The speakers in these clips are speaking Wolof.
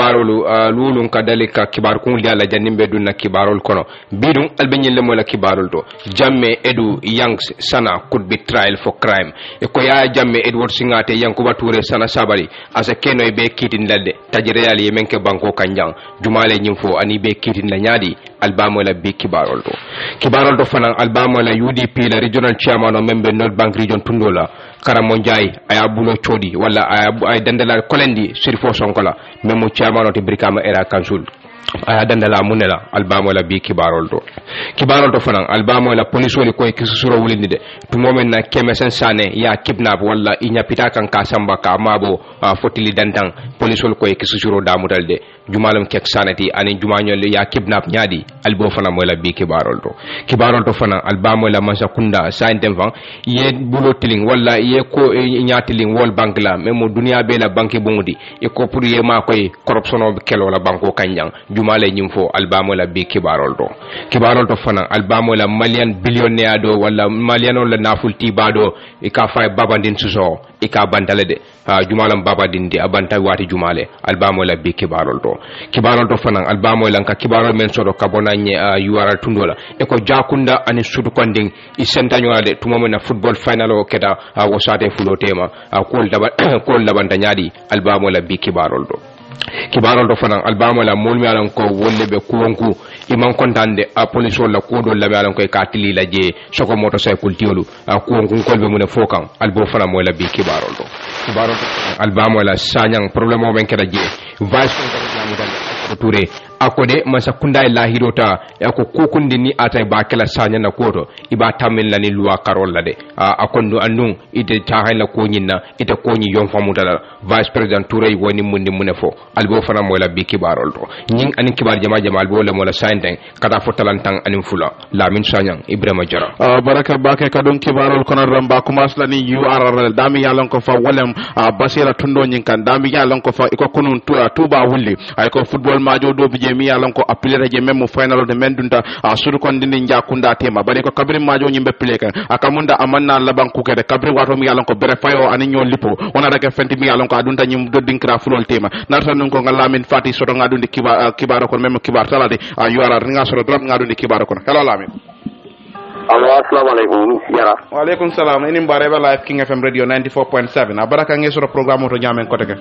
kibarolu lulun ka dalika kibar kun yalla jannimbe dunna kibarol kono bidun albenyel mo la kibarol to jamme edu yanks sana could be trial for crime e ko ya jamme edward singate yankuba toure sana sabari asa keno be kitin ladde tajiriyal yemenke banko kanjang jumale nyimfo ani be kitin la nyaadi albamo la be kibarol to fanan albamo la UDP la regional chairman o membe North Bank region tundola karamo njay aya bulo chodi wala ay dandala kolendi sirfo sonkola memo chairman o te brikama era council aya dandala munela albamo la bi kibarol to fanan albamo la police woni koy kisusuro wulinde de to momen na kemesen sane ya kidnap wala inyapita kan ka samba ka mabo fotili dantan police wol koy kisusuro damutal de jumalum kek sanati ani jumanyol ya kidnap nyaadi albo fana mo la bi kibarol to fana albamo la masa kunda santem fan ye bulo tiling wala ye ko nyatiling wol bank la memo dunia be la banki bungudi e ko pour ye ma koy corruption o kelo la banko kanjang jumale nyimfo albamo la bi kibarol to fana albamo la malian billionaire do wala maliano la nafulti bado e ka fay babandin suso e ka bandale de jumalam babadin di abanta wati jumale albamo la bi kibarol to fana albamo la ka kibarol men sodo kabonanye URL tundola e ko jakunda ani sudu konding i sentanyola de tumomo na football final o keda wosate fulo tema kol labanta nyaadi albamo la bi kibarol to fanan albamo la molmi alan ko wolle be kuwonku iman kontande a police wala ko do labe alan ko katili la je soko motorcycle tiolu kuwonku kolbe mun fokan albo fana mo la bi kibarol to albamo la sanyang problème o ben keda je vice ko touré akode masa kunda la hirota ko kokundi ni atay ba kala sanya na koto iba tamil la ni luwa karol la de akondo annun ite ta hayla ko nyinna ite ko nyi yon famutala vice president touré woni mundi munefo albo fana mo la bi kibarol to nyin ani kibar jama albo la mo la sainteng kata fotalantan anim fula la min sanyang ibrahima jara baraka bake kadon kibarol kono ramba kumas la ni URL dami yalon ko fa walem basira tundo nyin kan dami yalon ko fa iko kunun tuba wulli ay ko football majo do bije mi yalon ko appelé je même final de mendunta suru kon dindi njakunda tema bari ko kabri majo nyimbe pile kan akamunda amanna laban ku kede kabri wato mi yalon ko bere fayo ani ñol lipo wona daga fenti mi yalon ko adunta nyim do dinkra fulol tema narta non ko ngalamin fati soto ngadundi kibaro kon même kibar talade yuara nga soto drop ngadundi kibaro kon hello lamin assalamu alaikum yara wa alaikum salam ini mbare ba live King FM radio 94.7 abaraka ngi soto programme to nyamen ko tege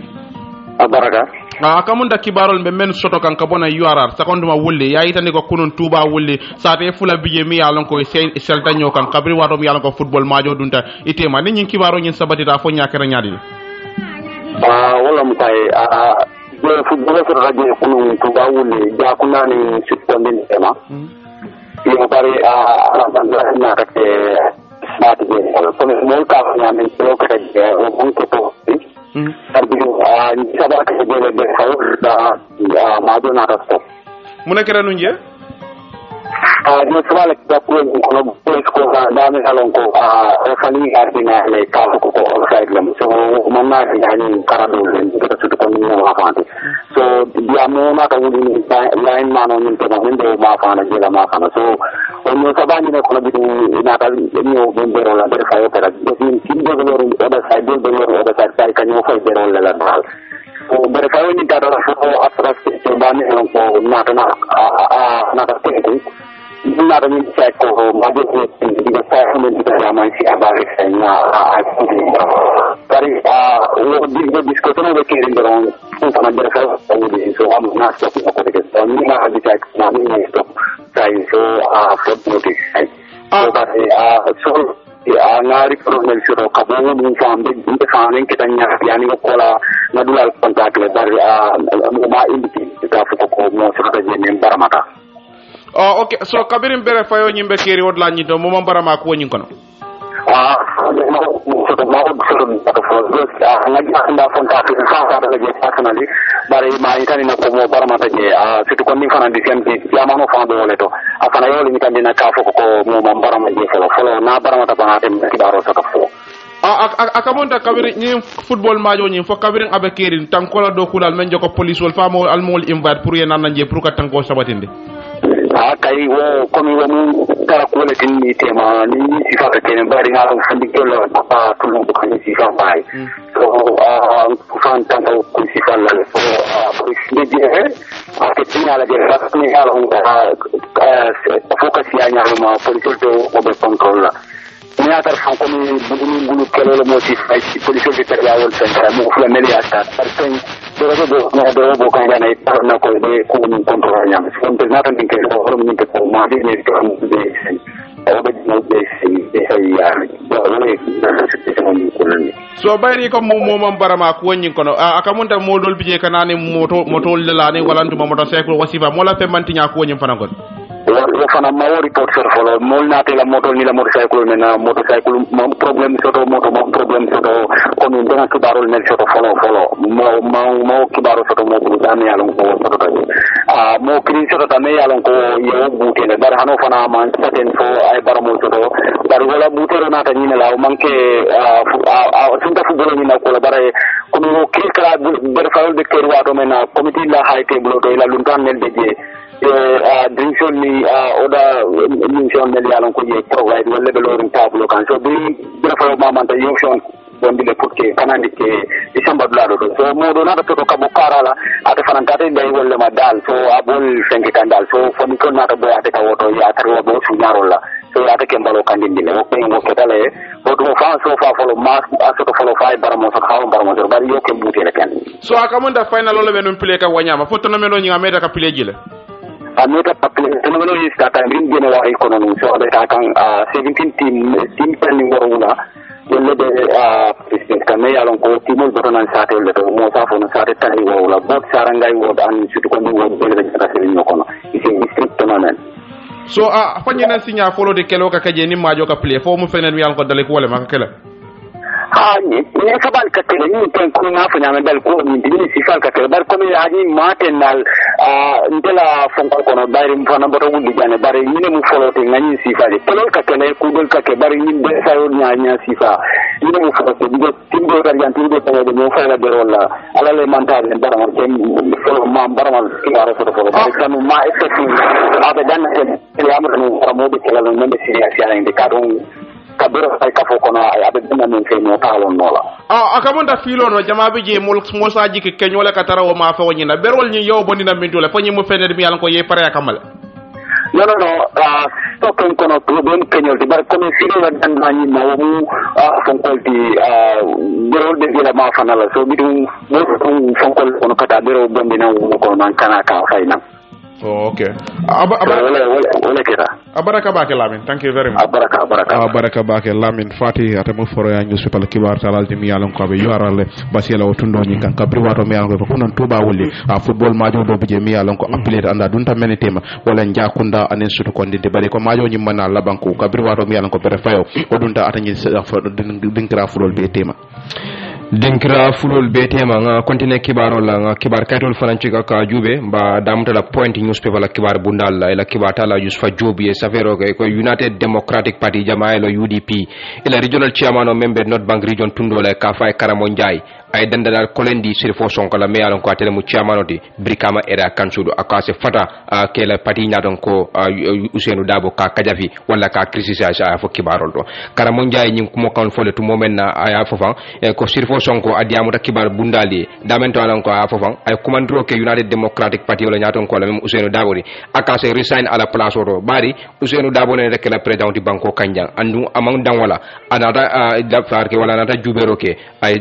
abaraka akamunda kibarol be men soto kan kabona URR sakonduma wulle yayi tani ko kunun tuba wulle sate fula bije mi yalon ko selta nyo kan kabri wato mi yalon ko football majo dunta itema ni nyin kibaro nyin sabati da fo nyakere nyaadi wala mutay je football so radio kunun tuba wulle ja kunani sippondin tema yo bari na ka te smart de ko mo ka nyamen ko ka je o mo ko arbiru sabak de hawda maado na rasto muna kera nunje no sabale da ko ko da me halon ko fali arbina le ka ko side lam so manna ni karado ko to ko ni ma faante so dia mo na ka woni line mano ni to mo ma faana je la ma faana so on sabani ne ko bidu na ka ni o bombero la der fayo para ni kin do do oda side kan yo fay bero la dal so bere fayo ni da so atras ke bani ko na na ka na da ni sai ko ma de ko diga sai ko ni da ma si abare sai na kari wo diga discussione de che rendono un comandare fa so am na sto ko de so ni ma di sai na ni sto sai so footnote sai so ba so na ricordo il suo capo un fan de fan che tanya yani ko la na dulal contact le bar ma indi ta ko mo so ta je nem baramata okay so kabirim bere fayo nyimbe keri wodla nyito mo barama ko nyin kono bari ma itani na ko mo barama ta je situ ko ni fana di semti yamano fa do leto afana yo ni kan dina ka fo ko mo barama je folo na barama ta bana tem ki daro sa ka fo akamonta kabiri ni football majo ni fo kabirin abe keri tankola do kulal men joko police wol famo almol invite pour yena nanje pour ka tanko sabatinde kay wo komi wo mu tara ko le tin ni tema ni si fa ke ne bari ngalo fandi ko la papa to no ko ni si fa bai so fan tan ko si fa la so ni je ke tina la je fa ni ngalo focus ya nyalo ma police to over control la ni atar fan ko ni bulu kelo le mo si fa police de ya wol centra mo fla meli ata person do kan na na ko de ko ni control nyam so on na tan ke ko ro ni ko ma de ni ko mo de no de de ya so bayri ko mo barama ko woni kono akamunta modol bije kanani moto lelani wala nduma motorcycle wasifa mola fe mantinya ko woni fana gon wo fana ma wo report sur folo mol naate la moto ni la motorcycle mena motorcycle mo problème soto moto mo problème soto comme ndana ko darol mel soto folo mo kibaro soto mo bu dami yalon ko soto taji mo kri soto tame yalon ko yo bute le bar hano fana man saten fo ay baramo soto bar wala bute na ta ni la manke sunta fu bolo ni na ko la bare ko mo kri kala ber fawol de kerwa to mena committee la high table to ila luntan nel de direction ni oda mission mel yalon ko je provide wala be lorin table kan so bi fa mama ta mission bondi le pukke kanandi ke isamba blado so mo do na to kabo karala ata fanan kate dai wala ma dal so abol sengi kandal so foni ko na to bo ata woto ya tarwa bo su nyarolla so ata ke mbalo kandindi le ko ngo ketale ko to fa so fa folo mas aso to folo fa baramo so hawo baramo so bari yo ke buti le kan so akamunda final lo be non play ka wanyama foto no melo nyama meta ka play jile ameta papel fenomeno is that I'm in general economy so that I can 17 team pending waruna yelle de president kame yalon ko timol batonan sate le to mo safo no sate tani wala bot sarangay wod an sutu ko ni wod bele de sate ni kono is district tournament so fanyena signa follow de kelo ka kaje ni majo ka play fo mu fenen yalon ko dale ko wala maka kala ni sabal ka tele ni ten ko na fanya men dal ko ni ni sifal ka tele bar ko mi aji matenal ndela fonko ko no bari mu fana boto wundi jane bari ni mu folo te ngani sifal tele ka tele ku dol ka ke bari ni be sa yo nya sifa ni mu folo te digo timbo tar yan timbo tele de mo fala be rolla ala le mental ne bara mo tem folo ma bara ma ki ara folo folo bari kanu ma effective aba dan te ya mo mo de kala no be serious ya inde kadon kabiro ay kafo kono ay abe dina men fe no talon nola akamonda filo no jama be je mol saji ke kenyola katara o ma fa wonyina berol ni yow bonina mindula fanyi mo fenede mi yalan ko ye pare akamal no stocken kono to ben kenyol di bar kono filo la dan mani ma mu fonkolti berol de la ma fanala so bidu mo fonkol kono kata bero bombina ko man kana ka fayna okay wala kira abaraka bake lamin thank you very much abaraka bake lamin fati atamu foro ya news people kibar talal dimi yalon ko be yorale basila o tundo ni kan kabri wato mi yalon ko kunan tuba wuli football majo do bije mi yalon ko appelé anda dunta meni tema wala njakunda anen sutu ko ndinde bari ko majo ni manna labanko kabri wato mi yalon ko bere fayo o dunta atani dinkra fulol be tema dinkra fulol be tema nga continue kibaro la nga kibar kaytol franci ka jube ba damuta la point newspaper la kibar bundal la ila kibata la Yusufa Jobi e safero ko United Democratic Party jamae lo UDP ila regional chairman o member North Bank region tundo la ka fay Karamo Njai ay dandal kolendi sirfo sonko la meyalon ko atele mu chairman di Brikama era kansudo akase fata ke la parti nyaton ko Ousseynou Dabo ka kajafi wala ka crisisa sa fo kibarol do Karamo Njai nyim ko mo kan fole to momen na aya fofan ko sirfo sonko adiamu ta kibar bundali damento alon ko a fofan ay commandro ke United Democratic Party wala nyaton ko la même Ousseynou Dabo di akase resign ala place oto bari Ousseynou Dabo ne rek la président di banko kanjang andu amang dang wala anata dafar ke wala nata jubero ke ay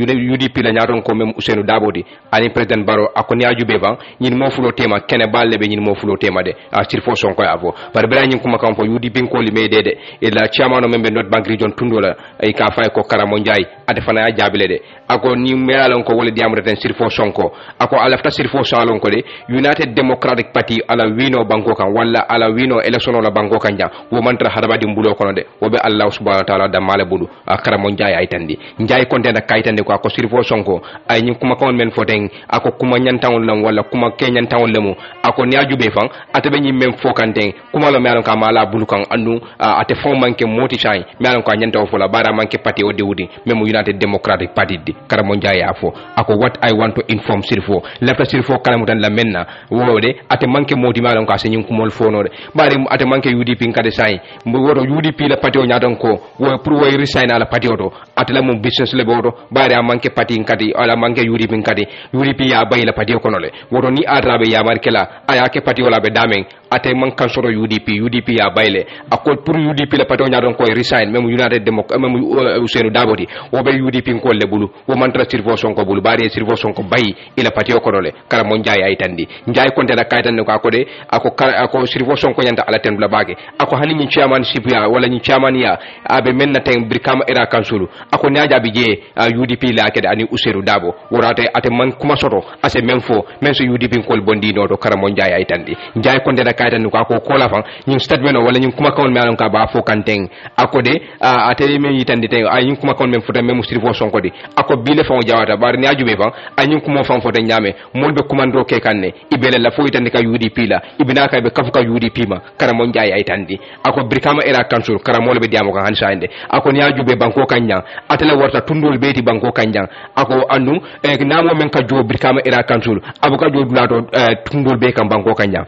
UDP la nyaton ko même Ousseynou Dabo di ani président Baro akoni ajube ban nyin mo fulo tema kene balle be nyin mo fulo tema de a sirfo sonko avo bar bela nyin kuma kampo UDP ko li mede e la chairman membe North Bank region tundola ay ka fay ko Karamo Njai ade fana jabile de ako ni melalon ko wala diamre ten sirfo sonko ako alafta sirfo salon ko de United Democratic Party ala wino banko kan wala ala wino election la banko kan jang wo mantra haraba di mbulo kono de wo be Allah subhanahu wa ta'ala da male budu Karamo Njai ay tandi Njai konte na kaytande ko ako sirfo sonko ay nyin kuma kon men foten ako kuma nyantawol lam wala kuma ke nyantawol lemu ako ni ajube fan atabe nyi men fokanten kuma lo melon ka mala bulukan andu ate fon manke moti chay melon ko nyantaw fola bara manke parti o dewudi même United Democratic Party di karamo njaay afo ako what I want to inform sirfo lafta sirfo kala mutan la menna wode ate manke moti melon ka se nyin kumol fonode bari ate manke UDP kade say mbo woto UDP la parti o nyaton ko wo pour wo resign ala parti o ate la mum business le bodo bari a manke parti kadi ala manke UDP kadi UDP ya bayila parti o konole woto ni atrabe ya markela aya ke parti wala be damen ate man kansoro UDP ya bayle akol pour UDP la parti o nyaton ko resign même United Democratic même Ousainou Daboti wo be UDP ko le bulu wo man tra sirvo sonko bulu bari sirvo sonko bayi ila parti o konole kala mo njaay ay tandi njaay konte la kaytan ko akode ako sirvo sonko nyanta ala ten bla bage ako hani ni chairmanship ya wala ni chairman ya abe menna ten brikama era kansulu ako nyaja bi je UDP la kede ani Ousainou Dabo worate ate man kuma soto ase même fo même so UDP ko bondi no do kala mo njaay ay tandi njaay konte la kaytan ko ako kola fan ni statement wala ni kuma kawon melon ka ba fo kanten akode ate me yitandi ten ay kuma kon men fota même sirvo sonko di ako bile fa jawata bar ni ajube fa ay kuma fan fota nyame molbe kumandro ke kanne ibele la fo yitandi ka UDP la ibina ka be kafuka UDP ma kara mo njaay ay tandi ako brikama era council kara mo be diamo ko hansa inde ako ni ajube banko kanya atela warta tundol beti banko kanya ako andu namo men ka jo brikama era council abuka jo dulato tundol be kan banko kanya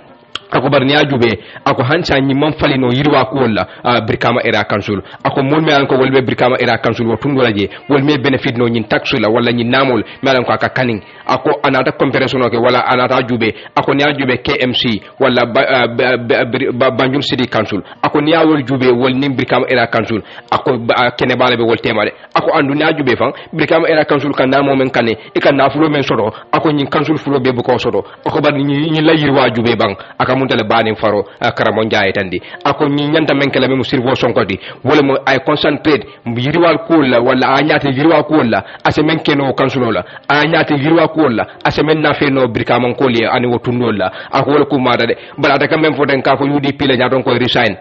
ako bar ni ajube ako hansa ni man falino yirwa ko wala brikama era council ako mon me ko wolbe brikama era council wo tundola je wol me benefit no nyin taxula wala nyin namol melan ko aka kaning ako anata comparison ke wala anata ajube ako ni ajube KMC wala Banjul City Council ako ni awol jube wol ni brikama era council ako kene bale be wol temade ako andu ni ajube fan brikama era council kan namo men kane e kan nafulo men soto ako nyin council fulo be bu ko soto ako bar ni la yirwa jube bang aka muntale bani faro karamo njaay tandi ako ni nyanta men kala memu sirvo sonko di wala mo ay concentrate yiriwal kula wala anyata yiriwal kula ase men keno council la anyata yiriwal kula ase men na fe no brikama koli ani wotunola ako wala ko mada de bala ta kamem foten ka ko UDP la nyaton ko resign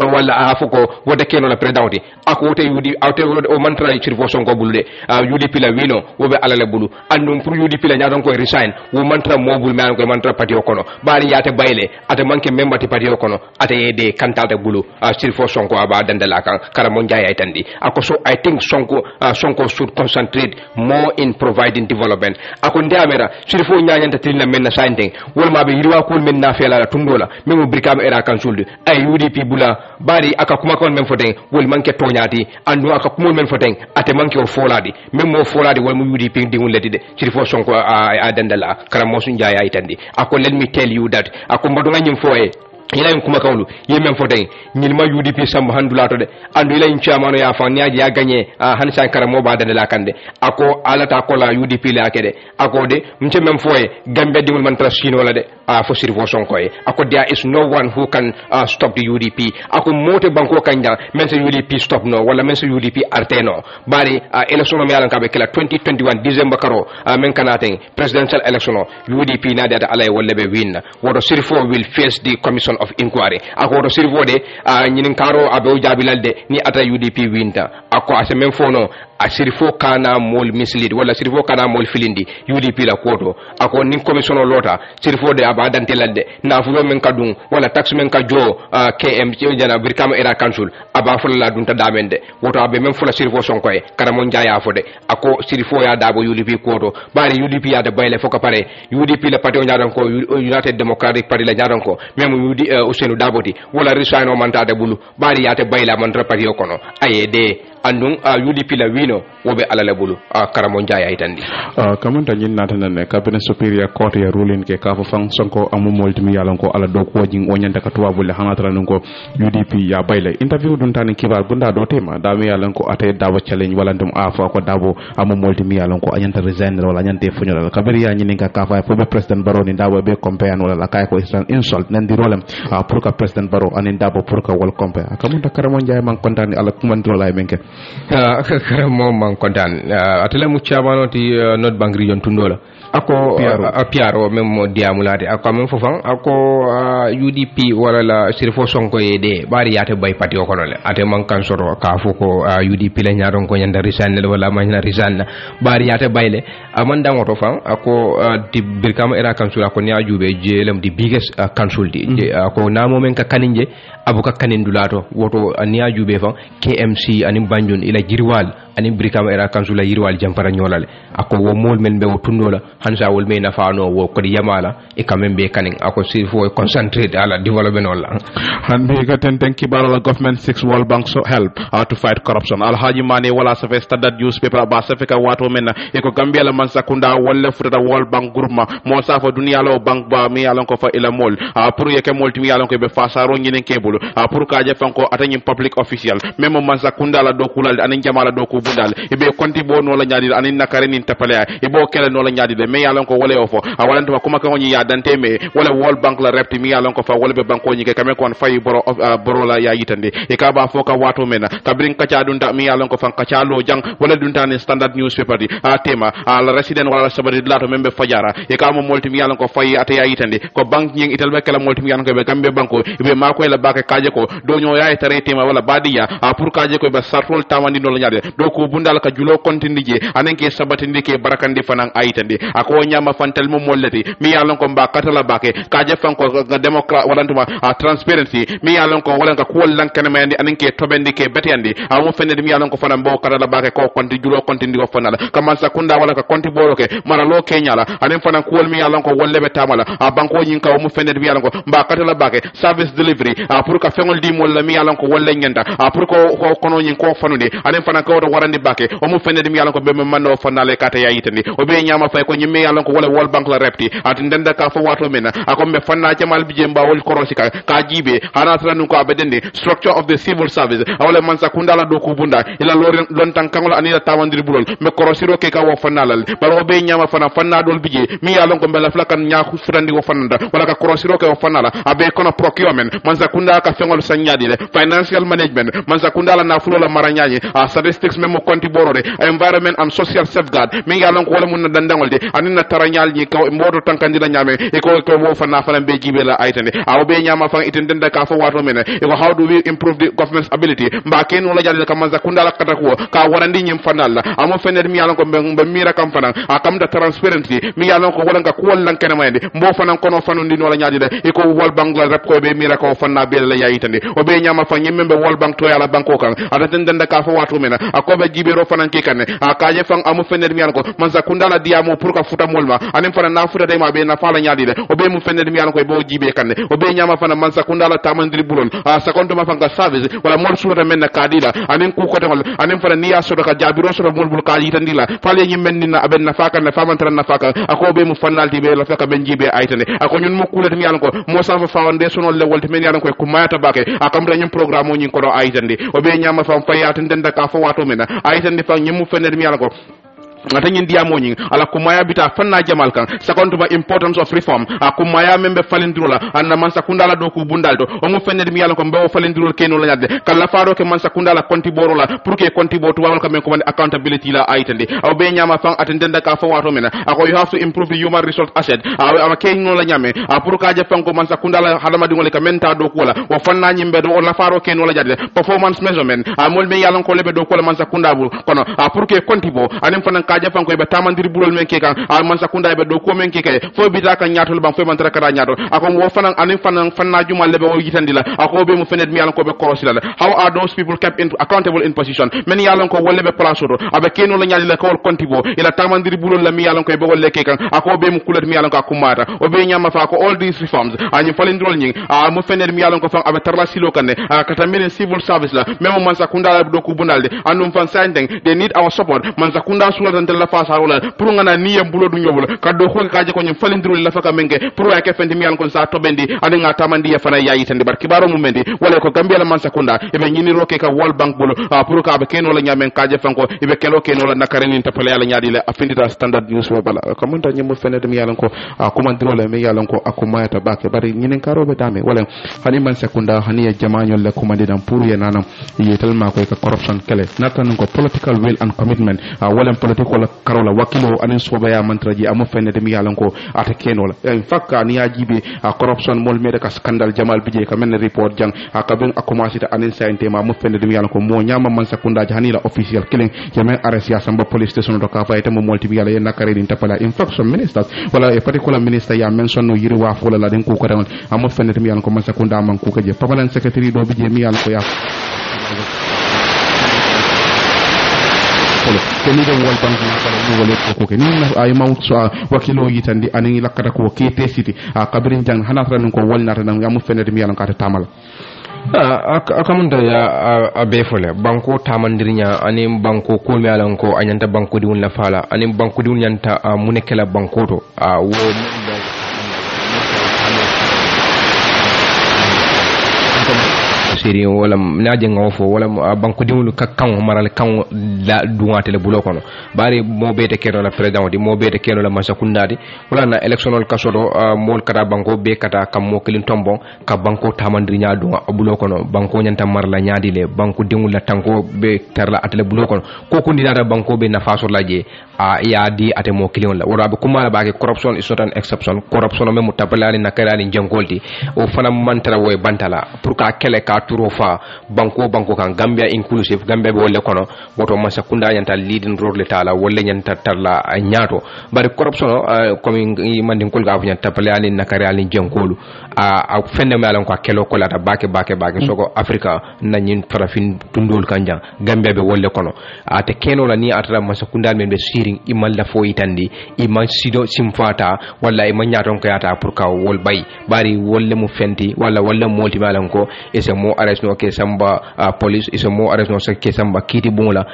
wala afuko wote keno la présidenti ako wote yudi awte o mantra sirvo sonko bulude UDP la wino wobe alale bulu andum pour UDP la nyaton ko resign wo mantra mobul man ko mantra parti o kono bari yate bayle ate manke membati parti o kono ate yede kantalde bulu sirvo sonko aba dandala kan karamo njaay ay tandi ako so I think sonko should concentrate more in providing development ako ndamera sirvo nyaanyanta tilna menna sainte wol mabe yirwa ko men na fela tundola memo brikam era kansulde ay UDP bula bari aka kuma kon men foten wol manke toñati andu aka kuma men foten ate manke o foladi même mo foladi wol mu UDP dingul leti de sirfo sonko a dandala karamo sun jaay ay tandi ako let me tell you that ako mbadu nganyim foye ila kuma kawlu yemen foten nyilma UDP sambo handulato de andu ila chairman ya fa nyaaji ya gagné hansa karamo ba dandala kande ako alata ko la UDP la kede ako de mce mem foye gambe dingul man trasino wala de fo sirvo sonko e ako there is no one who can stop the UDP ako mote banko kanja men se UDP stop no wala men se UDP arteno bari election me yalan kabe kala 2021 December karo men kanaten presidential election UDP na data alay wala be win wodo sirfo will face the commission of inquiry ako wodo sirfo de nyinin karo abe jabilalde ni ata UDP winta ako ase men fono sirfo kana mol mislead wala sirfo kana mol filindi UDP la koto ako nin commission lota sirfo de abadan telalde na fulo men kadun wala tax men ka jo KM jana birkama era council aba fulo la dunta damende woto abe men fulo sirfo sonko e karamo njaaya fode ako sirfo ya dabo UDP koto bari UDP ya de bayle foka pare UDP la parti o nyadan ko United Democratic Party la nyadan ko même Ousainou Daboti wala resign o manta de bulu bari ya te bayla man parti o kono ayede andung UDP la wino wobe alala bulu karamo njaaya itandi kamanta nyin natanane cabinet superior court ya ruling ke ka fang sonko amu moltimi yalan ko ala do ko jing o nyanta ka tuwa bulle hanatra ko UDP ya bayle interview dun tan kibar bunda do tema dami yalan ko ate dawo challenge wala ndum afa ko dabo amu moltimi yalan ko anyanta resign wala anyante funyo kabari ya nyini ka fa fo be president baro ni dawo be compare wala la kay ko insult nandi rolem pour ka president baro anin dabo pour ka wal compare kamanta karamo njaaya man kontani ala kumandro lay menke karamo man kontan atele mu chairman ti not bank region tundola ako piaro même diamulade ako même fofan ako UDP wala la sirfo sonko yede bari yate bay pati o kono le ate man kan soro ka fuko UDP le nyaron ko nyanda risan le wala man risan bari yate bayle amanda ngoto fan ako di birkama era council ako nya jube jelem the biggest council di ako namo men ka kaninje abuka kanindulato woto nya jube fan KMC ani banjun ila jirwal ani birkama era council la jirwal jampara nyolale ako wo mol men be wo tundola hansa wol me nafano wo ko yamala e quand même be kaning ako s'il faut concentrate ala development wala han be ga ten kibara government 6 world bank so help to fight corruption al haji mane wala sa fe standard newspaper ba sa fe ka wato men e ko gambia la man sakunda wala futa world bank groupement mo sa fa dunia lo bank ba mi alon ko fa ila mol pour yeke mol timi alon ko be fasaro nginen kebulu pour ka je fanko atani public official même man sakunda la do kulal anin jamala do ko bundal e be konti bo no la nyaadi anin nakare nin tapale e bo kele no la nyaadi me yalon ko wala ofo awalanta kuma ko nyi ya dante me wala world bank la repti mi yalon ko fa wala be banko nyi ke kame kon fay boro la ya yitande e ka ba foka wato mena kabrin kacha dunda mi yalon ko fan kacha lo jang wala dunta ne standard newspaper di tema la resident wala sabari lato membe fajara e ka mo molti mi yalon ko fay ata ya yitande ko bank nyi ital be kala molti mi yalon ko be gambe banko be ma ko la baka kaje ko do nyo ya tare tema wala badiya pour kaje ko be sartol tawandi no la nyaade do ko bundal ka julo kontindije anenke sabatindi ke barakandi fanan ayitande ako nyama fantal mo mollati mi yalon ko mba katala bake kaje fanko democrat walantuma transparency mi yalon ko walanka ko lankane mayandi anenke tobendi ke betiyandi awu fenede mi yalon ko fanan bo katala bake ko konti julo kontindi ko fanala kaman sakunda wala ka konti boroke mara lo kenyala anen fanan ko mi yalon ko wollebe tamala banko nyin ka mu fenede mi yalon ko mba katala bake service delivery pour ka fengol di molla mi yalon ko wolle nyenda pour ko kono nyin ko fanude anen fanan ko warandi bake o mu fenede mi yalon ko be manno fanale kata yayitandi o be nyama fay ko nyimme yalon ko wala wol bank la repti at ndenda ka fo wato mena akom be fanna jamal bije mbawol korosika ka jibe hana tranu ko abedende structure of the civil service awle man sakunda la do ko bunda ila lon tan kangol anila tawandir bulol me korosiro ke ka wo fanalal baro be nyama fanna dol bije mi yalon ko bela flakan nya khufrandi wo fananda wala ka korosiro ke wo fanala abe kono procurement man sakunda ka fengol sanyadi le financial management man sakunda la nafulo la maranyani statistics memo konti borode environment and social safeguard mi yalon ko wala mun dandangol de anina taranyal ni ko mbodo tankandira nyame e ko wo fanna fana be jibe la aytande aw be nyama fan itendenda ka fo wato mena e ko how do we improve the government's ability mba ken wala jale ka manza kunda la kata ko ka warandi nyim fanal la amo fened mi yalon ko be mira kam fana akam da transparency mi yalon ko wala ka ko lan kana mayde mbo fana kono fanu ndi wala nyaadi de e ko wol bangla rep ko be mira ko fanna be la yaytande o be nyama fan nyimbe be wol bang to yala banko kan ada tendenda ka fo wato mena akobe jibe ro fana ke kan akaje fan amo fened mi yalon ko manza kunda la diamo pour ka futa molma anen fana na futa de ma be na fala nyaadi de o be mu fened mi yalon ko bo jibe kan o be nyama fana manza kunda la tamandri bulol sakonto ma fanga service wala mol suuta men na kadila anen ku ko tengol anen fana niya sodo ka jabiro sodo mol bul ka yitandila fale nyi men na aben na faka na famantran na faka ako be mu fanalti be la faka ben jibe aytane ako ñun mo kulet mi yalon ko mo sa fa foundation le wolte men yalon ko mayata bake akam dañum programme ñi ko do aytande o be nyama fam fayata ndenda ka fo wato men aytande fa ñi mu fened mi yalon ko atanyin diamoñi ala kumaya bita fanna jamal kan sakontuma importance of reform akumaya membe falindrola anna man sakundala do ku bundaldo o mu fenne mi yalla ko mbaw falindrol keno la nyadde kala faaro ke man sakundala konti borola pour que konti bo to wal kam ko man accountability la aytande aw be nyama fan atendenda ka fa wato mena ako you have to improve the human resource asset ama keno la nyame pour ka je fan ko man sakundala hadama dingol ka menta do ko la o fanna nyimbe do la faaro keno la jadde performance measurement amol me yalla ko lebe do ko la man sakunda bu kono pour que konti bo anem fan ka jafan ko be tamandiri bulol men ke kan al man sakunda be do ko men ke kay fo bi ta kan nyaatul bam fo man tara kara nyaato ako wo fanan anin fanan fanna juma lebe wo yitandila ako be mu fenet mi yalan ko be korosila how are those people kept accountable in position men yalan ko wolle be place do abe keno la nyaali le ko kontibo ila tamandiri bulol la mi yalan ko be wolle ke kan ako be mu kulet mi yalan ko akumata o be nyama fa ko all these reforms ani falindrol nying mu fenet mi yalan ko fa abe tarla silo kanne kata men civil service la même man sakunda la do ko bunalde andum fan sandeng they need our support man sakunda sula tan la fa sarola pour ngana niyam bulo du nyobul kaddo ko kaaje ko nyum falindrol la faka menge pour ya ke fendi mi yalan ko sa tobendi ade nga tamandi ya fana yayi tande barki baro mu mendi wala ko gambia la man sakunda e be nyini roke ka wol bank bulo pour ka be keno la nyamen kaaje fanko e be kelo keno la nakareni tapale yalla nyaadi le afindita standard news wala ko mon tan nyum fene dem yalan ko komandiro le mi yalan ko akuma ta bake bari nyinen karobe dame wala hani man sakunda hani ya jamaño le komandidam pour ye nanam yetal ma ko ka corruption kele natan ko political will and commitment wala political hola karola wakilo anin sobaya mantraji amo fenne demi yalan ko ata kenola en fakka ni yajibe corruption mol mede ka scandal jamal bije ka men report jang ka ben commencé ta anin sainte ma mo fenne demi yalan ko mo nyama man sakunda jahani la official killing yemen arrest ya samba police station do ka fayta mo multi yala en nakare din tapala in fact some ministers wala e particular minister ya mention no yiri wa fola la den ko ko ran amo fenne demi yalan ko man sakunda man ko je permanent secretary do bije mi yalan ko ya keni do wol bank ko wole ko ke ni ay mawt so wakilo yitandi ani lakata ko kete city kabrin jang hanatra ko wolnata nan yamu fenede mi yalan ka ta tamala akamunda ya abefole banko tamandirnya ani banko ko mi yalan ko anyanta banko di wonna fala ani banko di wonnanta munekela banko to wo seri wala naaje ngofo wala banko diwlu kakkan maral kan la duwatele bulo kono bari mo bete keno la president di mo bete keno la masakundadi wala na electional kasodo mol kata banko be kata kam mo kelin tombon ka banko tamandri nya duwa bulo kono banko nyanta marla nyaadi le banko diwlu la tanko be terla atele bulo kono ko kundi data banko be na faso laje ya di ate mo kelin la wala be kuma ba ke corruption is not an exception corruption me mutapalani na karani jangolti o fana mantara woy bantala pour ka kele ka turo fa banko kan Gambia inclusive Gambia be wolle kono woto masakunda nyanta leading role le tala wolle nyanta tarla nyaato bari corruption comme mandin kol ga nyanta pale ali nakare ali jenkolu a fende me alon ko kelo ko lata bake soko Africa nanyin farafin tundol kanja Gambia be wolle kono ate keno la ni atara masakunda men be siring imal la fo itandi iman sido simfata walla iman nyaaton ko yata pour ka wol bay bari wolle mu fenti walla molti malan ko e se mo arrest no ke samba police iso mo arrest no ke samba kiti bungula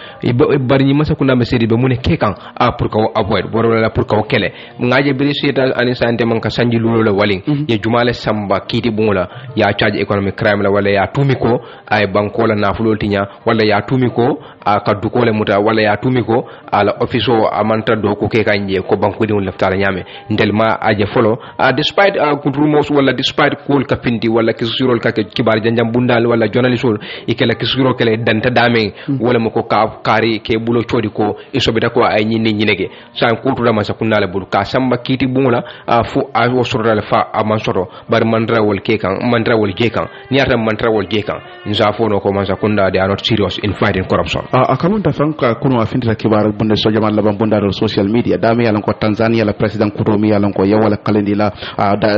bari ni masa kuna mesedi be mune kekan pour ka avoid boro la pour ka kele ngaje biri sita ani sante man ka sanji lulo la walin ye jumale samba kiti bungula ya charge economic crime la wala ya tumiko ay banko la nafulol tinya wala ya tumiko ka dukole muta wala ya tumiko ala office o amanta do ko ke kanje ko banko di won laftala nyame ndelma aje follow despite rumors wala despite cool ka pindi wala kisurol ka kibar janjam bundal wala journalisol ikela kisuro kele danta dame wala mako ka kari ke bulo chodi ko isobita ko ay nyini nyinege san kultura masa kunala bul ka samba kiti bungula fu a wosorala fa amansoro bar mandra wol kekan mandra wol jekan niata mandra wol jekan nzafo no ko masa kunda they are not serious in fighting corruption akamunta fanka kuno afindira kibar bunde so jamal laban bundar social media dame yalan ko Tanzania la president kuromi yalan ko yawala kalendila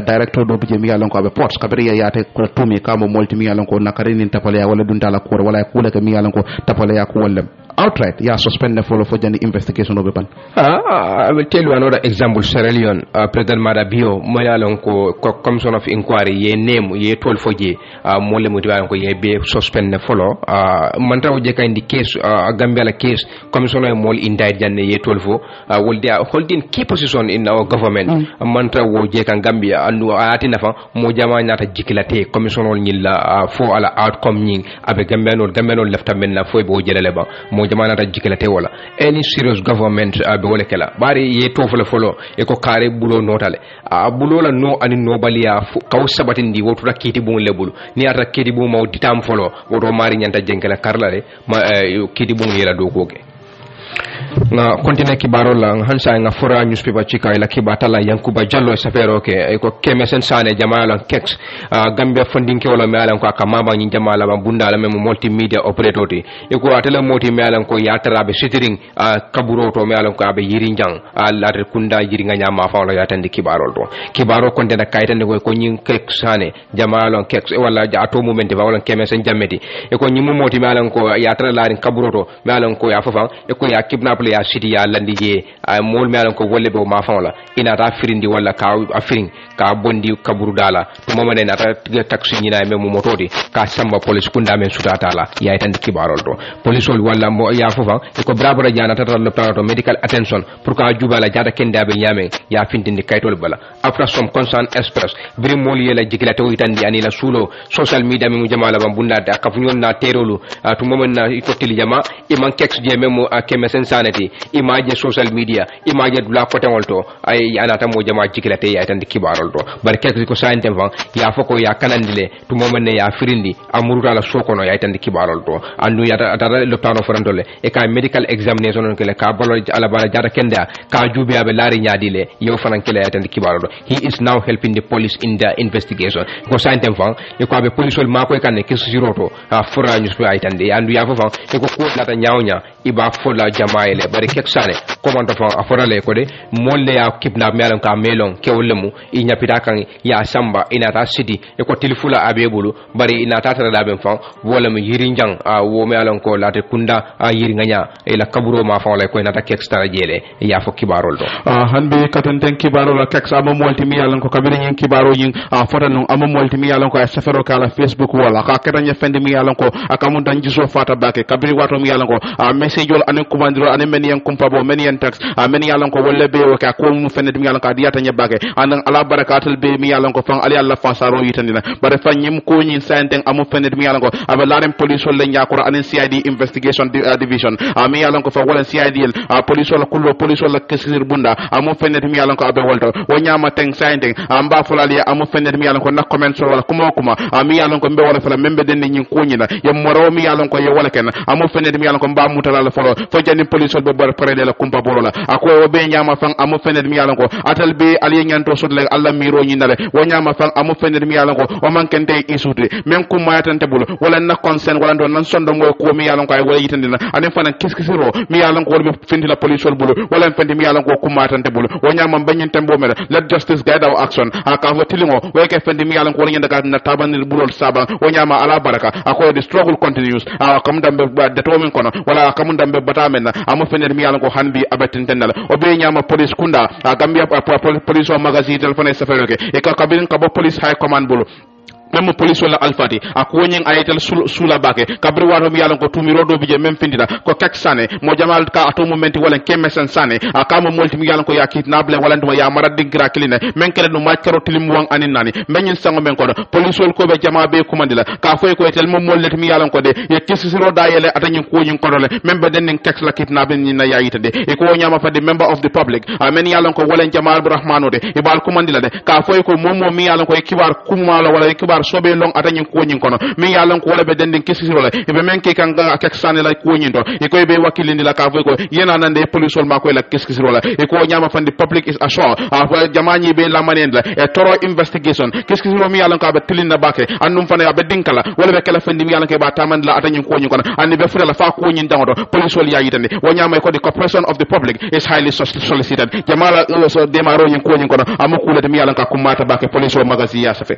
director do bije mi yalan ko abe ports kabri yaate ko tumi kamo multi mi yalan ko nakarini tapale wala dundala ko wala kula ka mi yalan ko tapale ya ko wala outright ya suspend the follow for the investigation of ban I will tell you another example. Sierra Leone President Madabio mo yalan ko commission of inquiry ye name ye 12 foje mo le mo yalan ko ye be suspend the follow manta o je ka indi case Gambia la case commission of mol indict janne ye 12 fo will they are holding key position in our government manta wo je kan Gambia andu ati nafa mo jama nyata jikilate commission ol nyilla fo ala outcome nying abe Gambia no lefta men na fo bo jelele ba mo jama nata jikilate wala any serious government be wala kala bari ye to folo e ko kare bulo notale bulo la no ani no balia kaw sabatindi wotu rakiti bu lebulu ni ata kiti bu maw ditam folo woto mari nyanta jenkala karlale kiti bu yela do koge nga kontina kibaro la hansa nga fora newspaper chika ila kibata la yankuba jallo safero ke ko kemesen sane jamala kex Gambia funding ke wala me alan ko akamama nyi jamala ba bunda la mem multimedia operator ti e ko atela moti me alan ko ya tarabe sitting kaburo to me alan ko abe yiri njang la kunda yiri nga nyama fa wala ya tandi kibaro to kibaro kontina kaytande ko nyi kex sane jamala kex wala ato moment ba wala kemesen jameti e ko nyi moti me alan ko ya tara la kaburo to me alan ko ya fafa e ko ya kidnap ya sidi ya landi je mol melan ko wolle be ma fon la ina ta firindi wala ka afirin ka bondi kaburu dala to mama ne na ta taxi nyina me mo motodi ka samba police kunda men sutata la ya tan kibarol to police wol wala mo ya fofa ko bravo ra jana tata le to medical attention pour ka jubala jada kenda be nyame ya fintindi kaytol bala after some concern express bri mol yela jigila to itandi ani la sulo social media mi jamala bam bunda da ka funyon na terolu to mama na ko tili jama e man kex je memo kemesen sane fanati image social media image dula potengol to ay anata mo jama jikilate ya tan kibarol to bar kek ko santem fan ya foko ya kanandile to momene ya firindi amuruta la sokono ya tan kibarol to andu ya tara loptano forantole e ka medical examination on kele ka balo ala bala jara kenda ka jubi abe lari nyaadile yow fanan kele ya tan kibarol he is now helping the police in the investigation ko santem fan e ko abe police ma ko kanne kisuroto fura ñu so ay tan de andu ya fa e ko lata nyawnya iba fola jamaile bari kek sane komando fa aforale ko de molle ya kidnap melan ka melon kewlemu i nyapita kan ya samba ina ta sidi e ko tilfula abebulu bari ina ta tara laben fa wala mi yirinjang wo melan ko late kunda yiri nganya e la kaburo ma fa ko ina ta kek stara jele ya fo kibarol do hanbe katanten kibaro la kek sama molti mi yalan ko kabiri nyin kibaro yin fota non am molti mi yalan ko ay safaro kala facebook wala ka ketanya fendi mi yalan ko akamun tan jiso fata bake kabiri wato mi yalan ko message wala anen commandiro anen men yan kumpabo men yan tax men yalan ko wolle be ka ko mu fenne mi yalan ka diata nyabake anan ala barakatul be mi yalan ko fan ali alla fasaro yitandina bare fanyim ko nyin saenten amu fenne mi yalan ko aba laren police wala nyakoro anen CID investigation division mi yalan ko fa wala CID police wala kullo police wala kesir bunda amu fenne mi yalan ko abe wolto wonyama teng saenten amba fulali amu fenne mi yalan ko na comment so wala kuma mi yalan ko mbe wala fala membe den nyin ko nyina yam moro mi yalan ko ye wala ken amu fenne mi yalan ko mba mutala la folo fo jani police be bar prede la kumpa borola ako be nyama fan amu fenne mi yalan ko atal be ali nyanto sodle alla miro nyinale wonyama fan amu fenne mi yalan ko o man kente isuti men ko mayatante bulu wala na consent wala don nan sondo mo ko mi yalan ko ay wala yitandina anen fanan kiskisiro mi yalan ko be fendi la police bulu wala fendi mi yalan ko kumatante bulu wonyama banyin tembo mele let justice guide our action aka fo tilingo we ke fendi mi yalan ko wala nyanda ka na tabanil bulol saba wonyama ala baraka ako the struggle continues kam dambe de to min kono wala kam dambe bata men amu fendi mi yalan ko hanbi abatintenala o be nyama police kunda gambia police o magazine telephone safaroke e ka kabin ka bo police high command bulu même police wala alfati akonyen ayatel sula bake kabri wato mi yalan ko tumiro do bije même findida ko kek sane mo jamal ka ato momenti wala kemesen sane akama molti mi yalan ko ya kidnable wala nduma ya marad digra kiline men kele no makaro tilim wang anin nani menyin sango men ko do police wol ko be jama be kumandila ka foy ko tel mom mollet mi yalan ko de ye kisiro da yele atanyin ko nyin ko dole membe den kek la kidnable ni na yayita de e ko nyama fa de member of the public men yalan ko wala jamal rahmano de e bal kumandila de ka foy ko mom mi yalan ko e kibar kumala wala e kibar sobe long atanyin ko nyin kono mi yalan ko wala be dendin kisiro la e be men ke kan ga kek sane la ko nyin do e ko be wakilindi la ka foy ko yena nande police wol ma ko la kisiro la e ko nyama fandi public is assured jamani be la manen la e toro investigation kisiro mi yalan ko be tilinda bake andum fane be dinkala wala be kala fandi mi yalan ke ba taman la atanyin ko nyin kono andi be fure la fa ko nyin dango do police wol ya yitande wo nyama ko the cooperation of the public is highly solicited jamala so demaro nyin ko nyin kono amukule mi yalan ka kumata bake police wol magazine ya safe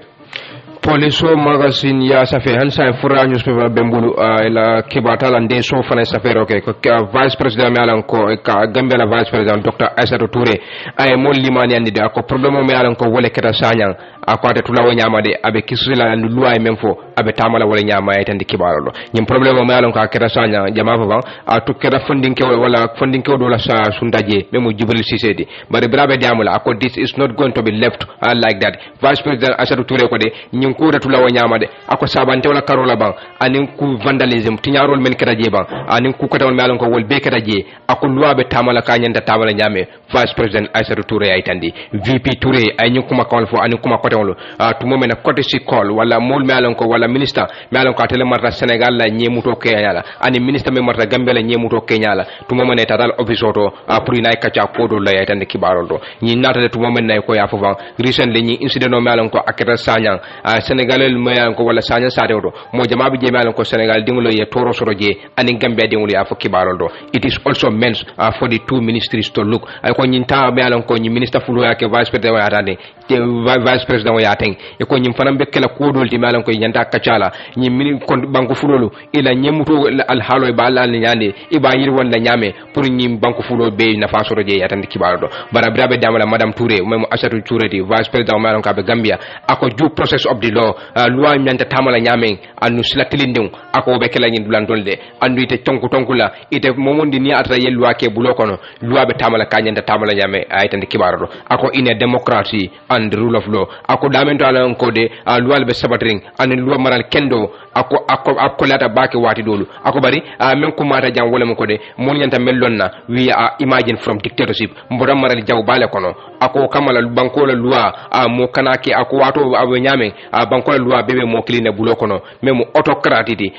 police magazine ya safe hansa fura newspaper bembulu la kibata la nde so fana safe roke ko vice president mi alan ko ka Gambia la vice president Dr. Aissatou Touré ay mo limani andi da ko problème mi alan ko wole keta sanyang akwate tulawo nyama de abe kisula ndu luwa memfo abe tamala wala nyama ay tandi kibaro do nyim problème mi alan ko keta sanyang jama fa a to keta funding ke wala funding ke do la sa sundaje memo Jibril Cissé di bari brabe diamula ako this is not going to be left like that vice president Aissatou Touré ko de ko ratula wa nyamade ako sabante wala karola bang anin ku vandalism tinyarol men keda je bang anin ku kota wal malon ko wol be keda je ako luabe tamala ka nyanda tamala nyame vice president Aissatou Touré ay tandi VP Touré ay nyu kuma kawal fo anin kuma kota wol to mo men côté si call wala mol malon ko wala ministre malon ko tele marta Sénégal la nyemuto Kenya ani ministre me marta Gambia la nyemuto Kenya la to mo men tatal office auto pour inay kacha kodo la ay tandi kibarol do nyi natale to mo men nay ko ya fo van recently nyi incident no malon ko akata sanyang Sénégal mayan ko wala sanya sare do mo jama bi je malan ko Sénégal dingulo ye toro soro je ani Gambia dingulo ya fo kibarol do it is also meant for the two ministries to look ay ko nyinta malan ko nyi minister fulo yake vice president wa atande vice president wa ateng e ko nyim fanam bekkela kodol di malan ko nyanta kacala nyi min kon banko fulolu ila nyemuto al halo e balla al nyande e ba yir wonda nyame pour nyim banko fulo be na fa soro je yatande kibarol do bara brabe damala madame Touré memo Aissatou Touré di vice president malan ko be Gambia ako due process of the law loi nyanta tamala nyamen anu sila tilindung ako be kala nyin dulan dolde andu ite tonku la ite momondi ni atra yel loi ke bulo kono loi be tamala ka nyanta tamala nyame ay tan kibaro ako in a democracy and rule of law ako damento ala ko de luwal be sabatring an luwa maral kendo ako lata bake wati dolu ako bari men ko mata jam wala ko de mon nyanta mellonna we imagine from dictatorship mbodam maral jaw bale kono ako kamala banko la luwa mo kanake ako wato abe nyame banko la luwa bebe mo kiline bulo kono memo autocratiti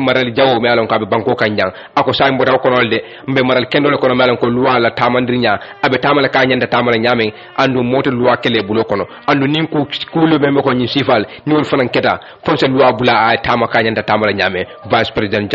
maral jaw me alon ko abe banko kanjang ako say mbodaw kono de mbe maral kendo le kono me alon ko luwa la tamandrinya abe tamala ka nyanda tamala nyame andu moto luwa kele bulo kono andu nin ko kulu be ko nyi sifal ni wol fanan keta fonse luwa bula a tama ka nyanda tamala nyame vice president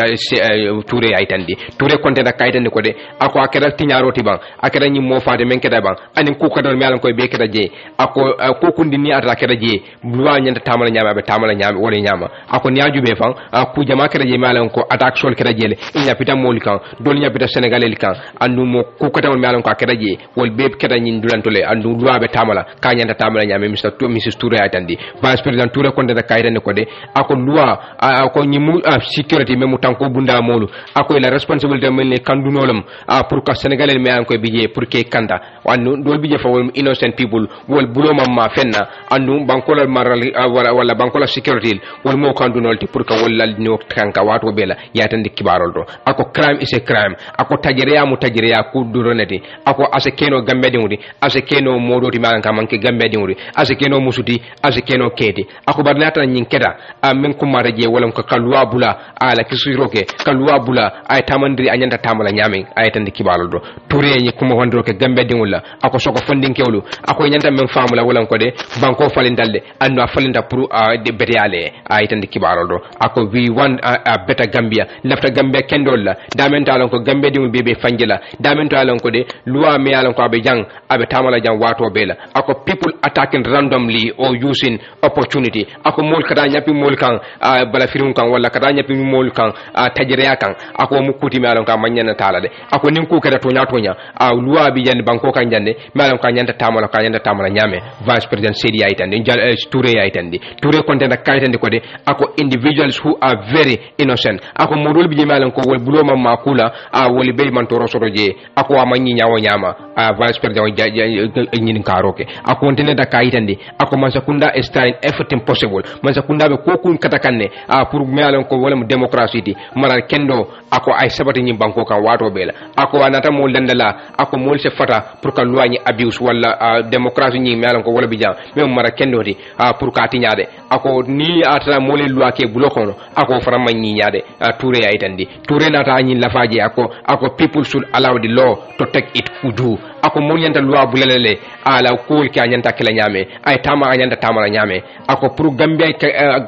Touré aytandi Touré konte da kaytandi ko de ako akeda tinyaro tiban akeda nyi mo faade men keda ban anin ko kadal me alon ko be keda je ako ko kundi ni ata keda je luwa nyanda tamala nyame abe tamala nyame wala nyama ako niaju be fan ku jama keda je me alon ko attaque sol keda je le nya pita molikan dol nya pita sénégalais kan andu mo ko kadal me alon ko keda je wol be keda nyi ndulantole andu luwa be tamala ka nyanda tamala nyame Mrs Touré aytandi vice president Touré konte da kaytandi ko de ako luwa ako nyimu security memu tanko bunda molu ako la responsibility men kandunolam pour que sénégalais me an ko bije pour que kanda wannu dol bije fa wol innocent people wol bulo mamma fenna andu bankola maral wala bankola security wol mo kandunolti pour que wol lal no kanka wato bela yatandi kibarol do ako crime is a crime ako tajiriya ku duronati ako ase keno gambedi ngudi ase keno modoti man kam manke gambedi ngudi ase keno musuti ase keno keti ako barnata nyin keda men ko mara je wala ko kalwa bula ala kisuroke kalwa bula ay tamandri anyanda tamala nyame ay tan kibalol do Touré nyi kuma wandro ke gambedi ngula ako soko funding kewlu ako nyanda men famula wala ko de banko falindalde andu falinda pour de betiale ay tan kibalol do ako we want a better Gambia lafta Gambia kendolla damen talon ko gambedi ngul bebe fanjila damen talon ko de loi me alon ko abe jang abe tamala jang wato bela ako people attacking randomly or using opportunity ako mol kada nyapi mol kan bala firum kan wala kada nyapi mol kan tajiriya kan ako mu kuti me alon ka manyana tala de ako nin ku kada tonya loi bi jande banko kan jande me alon ka nyanta tamala nyame vice president Sedi aytande Touré aytande Touré contenda kaytande ko de ako individuals who are very innocent ako modol bi me alon ko wol bulo mam makula woli be man to rosoto je ako amanyi nyawo nyama vice president nyin karoke ako contenda da kaytande ako man sakunda stein everything possible man sakunda be ko kun katakanne pour me alon ko wala démocratie di maral kendo ako ay sabati nyi banko kan wato bela ako anata mol dandala ako mol se fata pour que loi ni abuse wala démocratie nyi me alon ko wala bijam me mara kendo di pour ka tinyade ako ni ata mol loi ke bulokono ako farama nyi nyade Touré aytandi Touré nata nyi lafaji ako people should allow the law to take it udu ako mol yanta loi bulelele ala ko ke anyanta kala nyame ay tama anyanta tamala nyame ako pour Gambia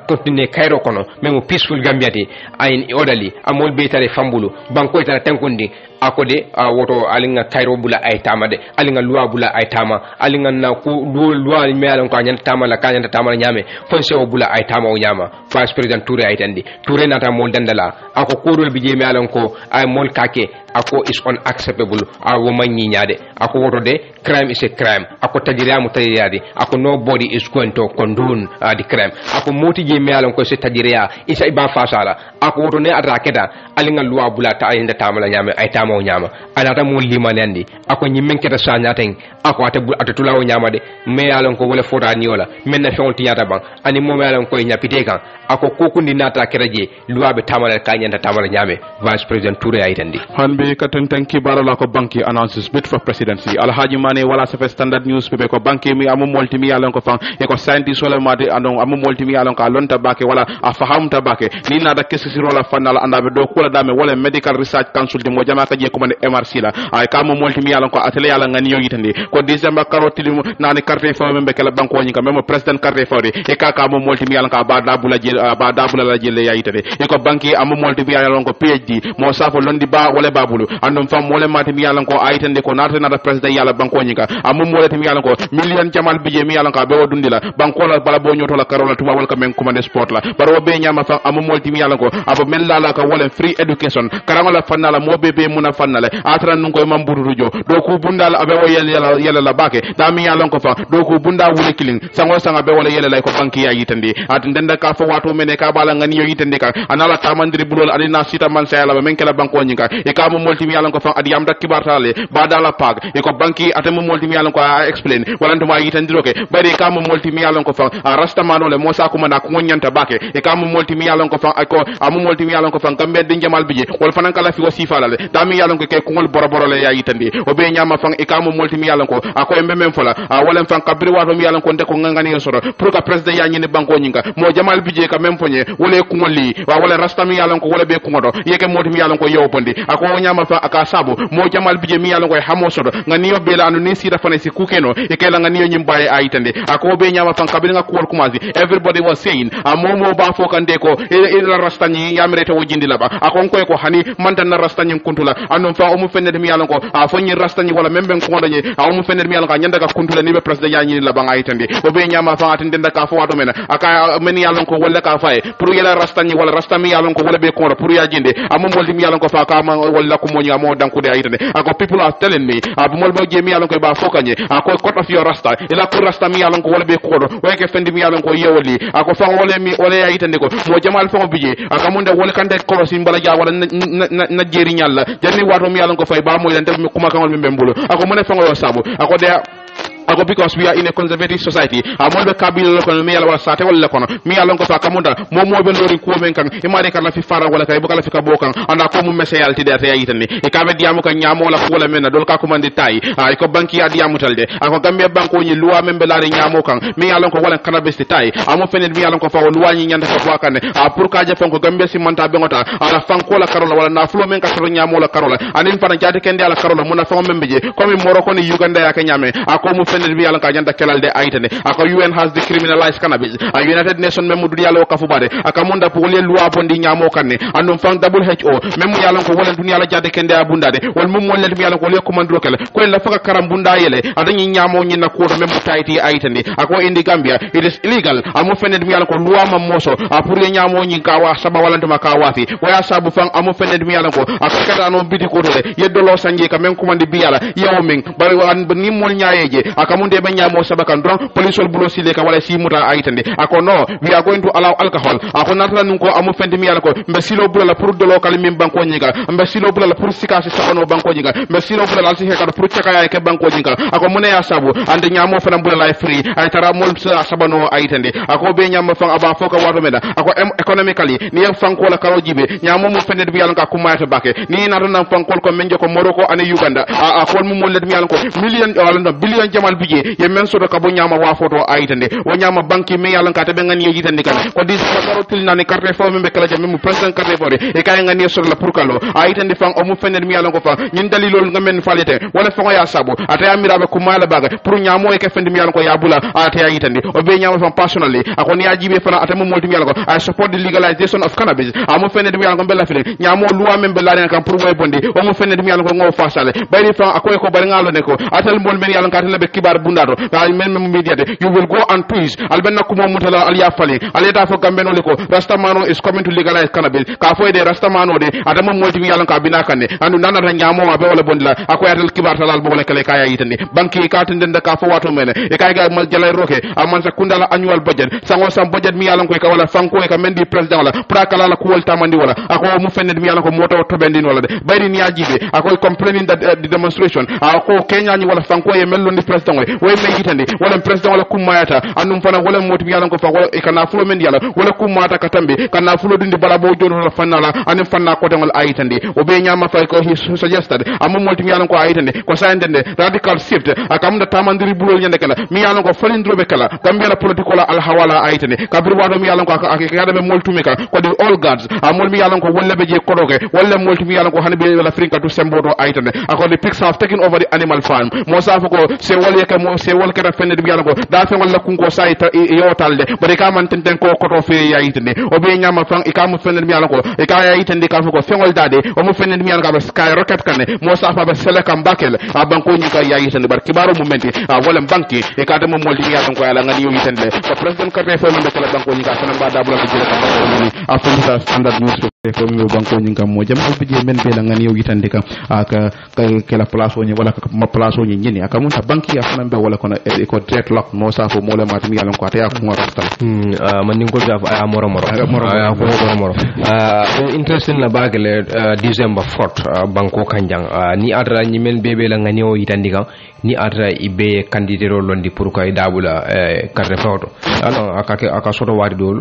continue Cairo kono memo peaceful Gambia di ay orderly amol be tare fambulu banko tare tankundi ako de woto alinga Cairo bula ay tama de alinga loi bula ay tama alinga na ko loi me alon ko anyanta tamala kanyanta tamala nyame fonse o bula ay tama o nyama vice president Touré ay tandi Touré nata mol dandala ako korol bi je me alon ko ay mol kake ako is unacceptable wo manyi nyade ako woto de crime is a crime ako tajiriya tajiriyadi ako nobody is going to condone the crime ako moti je me alon ko se tajiriya isa iba fasala ako woto ne atraketa alinga loi bula ta ayinda tamala nyame ay tama o nyama anata mo limanandi ako nyimmen keta sanyaten ako atatula o nyama de me alon ko wala fota niola men na fewon tiyata ban ani mo me alon ko nyapite kan ako kokundi nata keraje loi be tamala kanyanda tamala nyame vice president Touré aytandi hanbe katen kibaro la ko banki announces bid for presidency alhaji mane wala safe standard news be ko banki mi amu multimi alon ko fan e ko scientist wala made andon amu multimi alon ka lonta bake wala a fahamta bake ni na da kesi rola fanala anda be do kula dame wala medical research council de mo jama ka je ko man MRC la ay ka mo multimi alon ko atele yala ngani yogi tande ko december karotili mo nani carte fa membe kala banko ni ka memo president carte fa e ka mo multimi alon ka ba dabula la je le yayitade e ko banki amu multimi alon ko PhD mo safo londi ba wala babulu andum fam wala mati mi yalan ko aytande ko nata na president yala banko nyika amum wala mi yalan ko million jamal bije mi yalan ka be wodundila banko la bala bo nyoto la karola tuma wala ka men commande sport la baro be nyama fa amum multi mi yalan ko abo men la ka wala free education karangola fanala mo be mun mana fannale atran nun koy mamburu jo do ku bundal abe wo yele la bake da mi yalon ko fa do ku bunda wule killing sango sanga be wala yele lay ko banki ya yitandi at ndenda ka fa wato mene ka bala ngani yo yitandi ka anala tamandiri bulol adina sita man sa yala men kala banko nyinga e ka mo molti mi yalon ko fa adi yam dak kibartale ba dala pag e ko banki atamo molti mi yalon ko explain wala nduma yitandiro ke bari ka mo molti mi yalon ko fa rasta manole mo sa ko mana ko nyanta bake e ka mo molti mi yalon ko fa ko amu molti mi yalon ko fa gambe de jamal bije wala fanan kala fi wasifalale da mi yalon ko ke ko ngol boroboro le ya yitandi o be nyama fa e ka mo molti mi yalon ko ako embe men fola wala fan kabri wato mi yalon ko de ko ngani soro pour que president ya nyine banko nyinga mo jamal bije ka même fonye wala ko ngoli wala rasta mi yalon ko wala be ko ngodo yeke molti mi yalon ko yew bondi ako nyama fa aka sabo mo jamal bije mi yalon ko hamo soro ngani yo be la anu ni sira fane si kukeno e kala ngani yo nyimbaye ayitande ako be nyama fan kabri nga ko kumazi everybody was saying momo ba fo kande ko la rasta ni yamirete wo jindi laba ako ko hani mantan na rasta ni kuntula anon fa o mu fenne mi yalon ko fonyi rasta ni wala membe ko ngodo ni o mu fenne mi yalon ka nyanda ka kuntula ni be president ya nyini laba ayitande o be nyama fa atinde ndaka fo wato mena aka men yalon ko wala ka faye pour yela rasta ni wala rasta mi yalon ko wala be ko pour ya jinde amon molti mi yalon ko fa ka ma wala ko moñi amo dankude ayitande ako people are telling me abu mol bo je mi yalon ko ba fokanye ako court of your rasta ila ko rasta mi yalon ko wala be ko do weke fendi mi yalon ko yewoli ako fa wala mi wala ayitande ko mo jamal fa bije aka munde wala kande ko simbala ja wala na jeri nyalla janni wato mi yalon ko fay ba mo yande mi kuma kangol mi mbembulu ako mone fa ngol sabu ako de ako because we are in a conservative society amolbe kabila ko mi yalla wala sate wala kono mi yalla ko fa kamunda mo be lori ko men kan imade kan la fi fara wala kay bu kala fi ka bokan anda ko mu meseyal ti dete yitani e ka be diamu kan nyamo la wala men dol ka ko mandi tay ay ko banki ya diamu talde ako gambe banko ni loi membe la nyamo kan mi yalla ko wala kana besti tay amo fenen mi yalla ko fa loi ni nyanda ko wakane pour ka jafon ko gambe si manta be ngota ala fanko la karola wala na flo men ka to nyamo la karola anin fana jati kende ala karola muna fa membe je ko mi moroko ni Uganda ya ka nyame ako mu fenen bi yalla ka janda kelal de aytane ako UN has decriminalized cannabis a United Nations memu du yalla ka fu bade aka munda pour les lois bondi nyamo kanne andum fang WHO memu yalla ko wala dun yalla jade kende abundade wal mum wala dum yalla ko le commandro kala ko la faka karam bunda yele adani nyamo nyina ko to memu tayti aytane ako indi Gambia it is illegal amu fene dum yalla ko loi mam moso a pour les nyamo nyi ka wa saba wala dum ka wafi waya sabu fang amu fene dum yalla ko akaka no bidi ko to yeddo lo sangi ka men commande bi yalla yaw min bari wan ni mol nyaayeje aka munde be nyamo sabakan don police wol bulo sile ka wala si muta aytande ako no we are going to allow alcohol ako natala nun ko amu fendi mi yalla ko mbe silo bulo la pour de local min banko nyiga mbe silo bulo la pour sikasi sabano banko nyiga mbe silo bulo la si hekado pour cakaya ke banko nyiga ako mune ya sabu ande nyamo fana bulo la free ay tara mol sabano aytande ako be nyamo fang aba foka wato meda ako economically ni yam fanko la karo jibe nyamo mo fendi mi yalla ka kumayata bake ni na don fanko ko menjo ko Morocco ane Uganda ako mo mo let mi yalla ko million wala billion jamal bije ye men so ka bo nyama wa photo aytande wo nyama banki me yalla ka te be ngani yitande kan ko dis ko daro til nani carte fo me kala jam mu president carte fo e kay ngani so la pour kalo aytande fang o mu fened mi yalla ko fa ñin dalilol nga men falete wala fa ya sabu ata amira be ko mala baga pour nyamo e ke fendi mi yalla ko ya bula ata aytande o be nyama fam personally akon ya jibe fana ata mo molti mi yalla ko I support the legalization of cannabis amu fened mi yalla ko bella fele nyamo loi men be la kan pour moy bondi o mu fened mi yalla ko ngo fasale bayri fa akoy ko bari ngalo ne ko atal mon men yalla ka tele be kibar bundado men media you will go and twist albenna ko mo mutala al yafali aleta fo gambeno liko rastamano is coming to legalize cannabis ka fo de rastamano de adama molti mi yalla ka binakane andu nanata nyamo ma be wala bondila akoy atal kibar talal bo wala kale kaya yitande banki ka tende ka fo wato mene e kay ga mal jalay roke aman sa kundala annual budget sango sam budget mi yalla ko ka wala fanko e ka mendi president wala prakala la ko wol tamandi wala ako mu fenne mi yalla ko moto to bendi wala de bayri ni ajibe akoy complaining that the demonstration ako Kenya ni wala fanko e mello ni president way me yitande wala president wala kumayata annum fana wala moti mi yalla ko fa wala e kana fulo men yalla wala kumata katambe kana fulo dindi bala bo jono la fanala anim fanna ko tangal ayitande o be nyama fa ko he suggested amma moti mi yalla ko ayitande ko sayndende radical shift akamda tamandiri bulol nyande kala mi yalla ko falindrobe kala gambia la political al hawala ayitande kabir wado mi yalla ko akada be moltume ka ko de all guards amol mi yalla ko wala be je kodoke wala molti mi yalla ko hanbe wala frinka to sembodo ayitande akode pigs have taken over the animal farm mo safa ko se wala ka mo se wala ka fenne mi yalla ko da fe wala kunko sayta yotalde bari ka man tenten ko koto fe yayitande o be nyama fan e ka mo fenne mi yalla ko e ka yayitande ka ko fengol dade o mo fenne mi yalla ka sky rocket kane mo safa be sele kam bakel a banko ni ka yayitande bar kibaro mumenti wala banki e ka de mo moldi mi yalla ko ala ngani yo yitande ko president ka fe mo be kala banko ni ka fana ba da bula ko jere ka banko ni a standard news ko mi banko nyin kam mo jam ko je men be la ngani yow yitande kam aka kala place woni wala ma place woni nyini aka mun ta banki ya fana be wala kono ko direct lock mo sa fo mo le matum yalla ko ata ya ko ngoro tal man ningo ja ay moro interesting na bagale December 4 banko kanjang ni adra ni men bebe la ngani o yitandi kam ni adra ibe candidate londi pour ko dabula carte photo alors aka soto wadi dol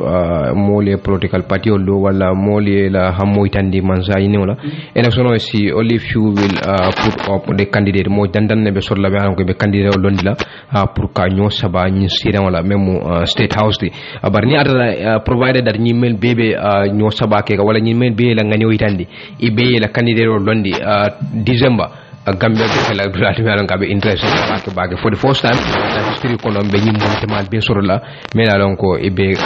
mole political party do wala mole la hammo itandi mansa yini wala election si only few will put up the candidate mo dandan ne be solla be ko be candidate londi la pour ka nyo saba ni sira wala même state house di bar ni adra provided that ni men bebe nyo saba ke wala ni men be la ngani itandi ibe la candidate londi December Gambia be kala dulati mi alon kabe interest baake for the first time na history ko non be nyim mo temal be sorola me alon ko ibe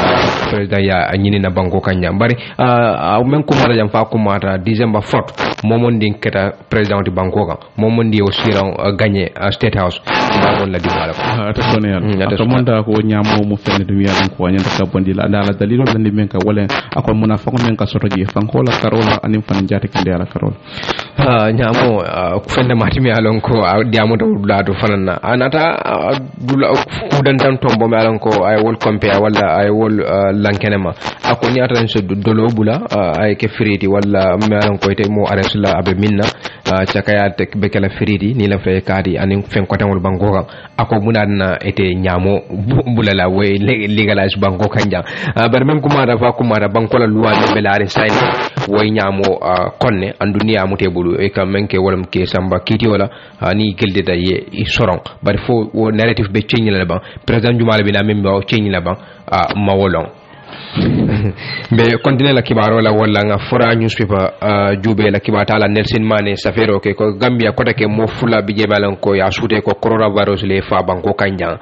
president ya nyini na banko kanya bari men ko mara jam fa ko mata December 4 momon din keta president di banko ka momon di o siran gagner state house ba won la di wala ko ta ko ne ya to monda ko nyamo mo fenne dum ya ko nyanta ka bondi la dala dalilo dan di men ka wala akon muna fa ko men ka soto ji fan ko la karola anim fan jati kinde ala karol nyamo fenne matimi alon ko diamo to dulado fanana anata dula kudan tan tombo me alon ko ay wol compare wala ay wol lankenema akoni atan so dolo bula ay ke fridi wala me alon ko te mo aresla abe minna chakaya tek bekela fridi ni la fay kadi anin fen ko tan wol bangoka ako munadna ete nyamo bula la way legalize bango kanja bar mem kuma da fa kuma da banko la loi be belare sign way nyamo konne anduniya mute bulu e kam menke wolam ke samba kiti wala ni gelde da ye soron bari fo wo narrative be change la ba president jumala bi na membe o change la ba ma wolon be continue la kibaro la wala nga fora newspaper jube la kibata la Nelson Mane safero ke ko Gambia ko take mo fula bi jebalan ko ya sute ko coronavirus le fa banko kanja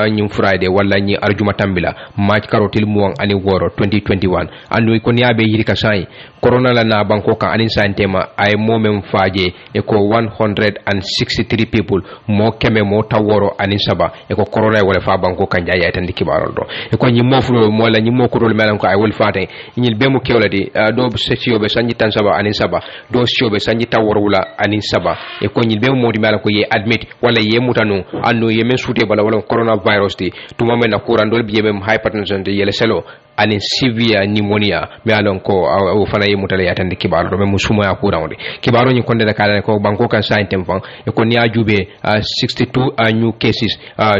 nyum Friday wala ni arjuma tambila match karotil mo ani woro 2021 andu ko niabe yirika sai corona la na banko kan anin santema ay momem faje e ko 163 people mo keme mo taworo anin saba e ko corona wala fa banko kanja ya tan kibaro do e ko nyi mo fulo mo la nyi mo ko melan ko ay wol fate ñil be mu kewladi do seccio be sanji tan saba anin saba do seccio be sanji taworula anin saba e ko ñil be modi melan ko ye admit wala ye mutanu anno ye men sute bala wala coronavirus ti tuma men na kurandol bi be hypertension de yele selo anin severe pneumonia me alon ko o fana ye mutale yatande kibaro do me musuma ya kurawde kibaro ni konde kala ko banko kan santem fan e ko ni ajube 62 new cases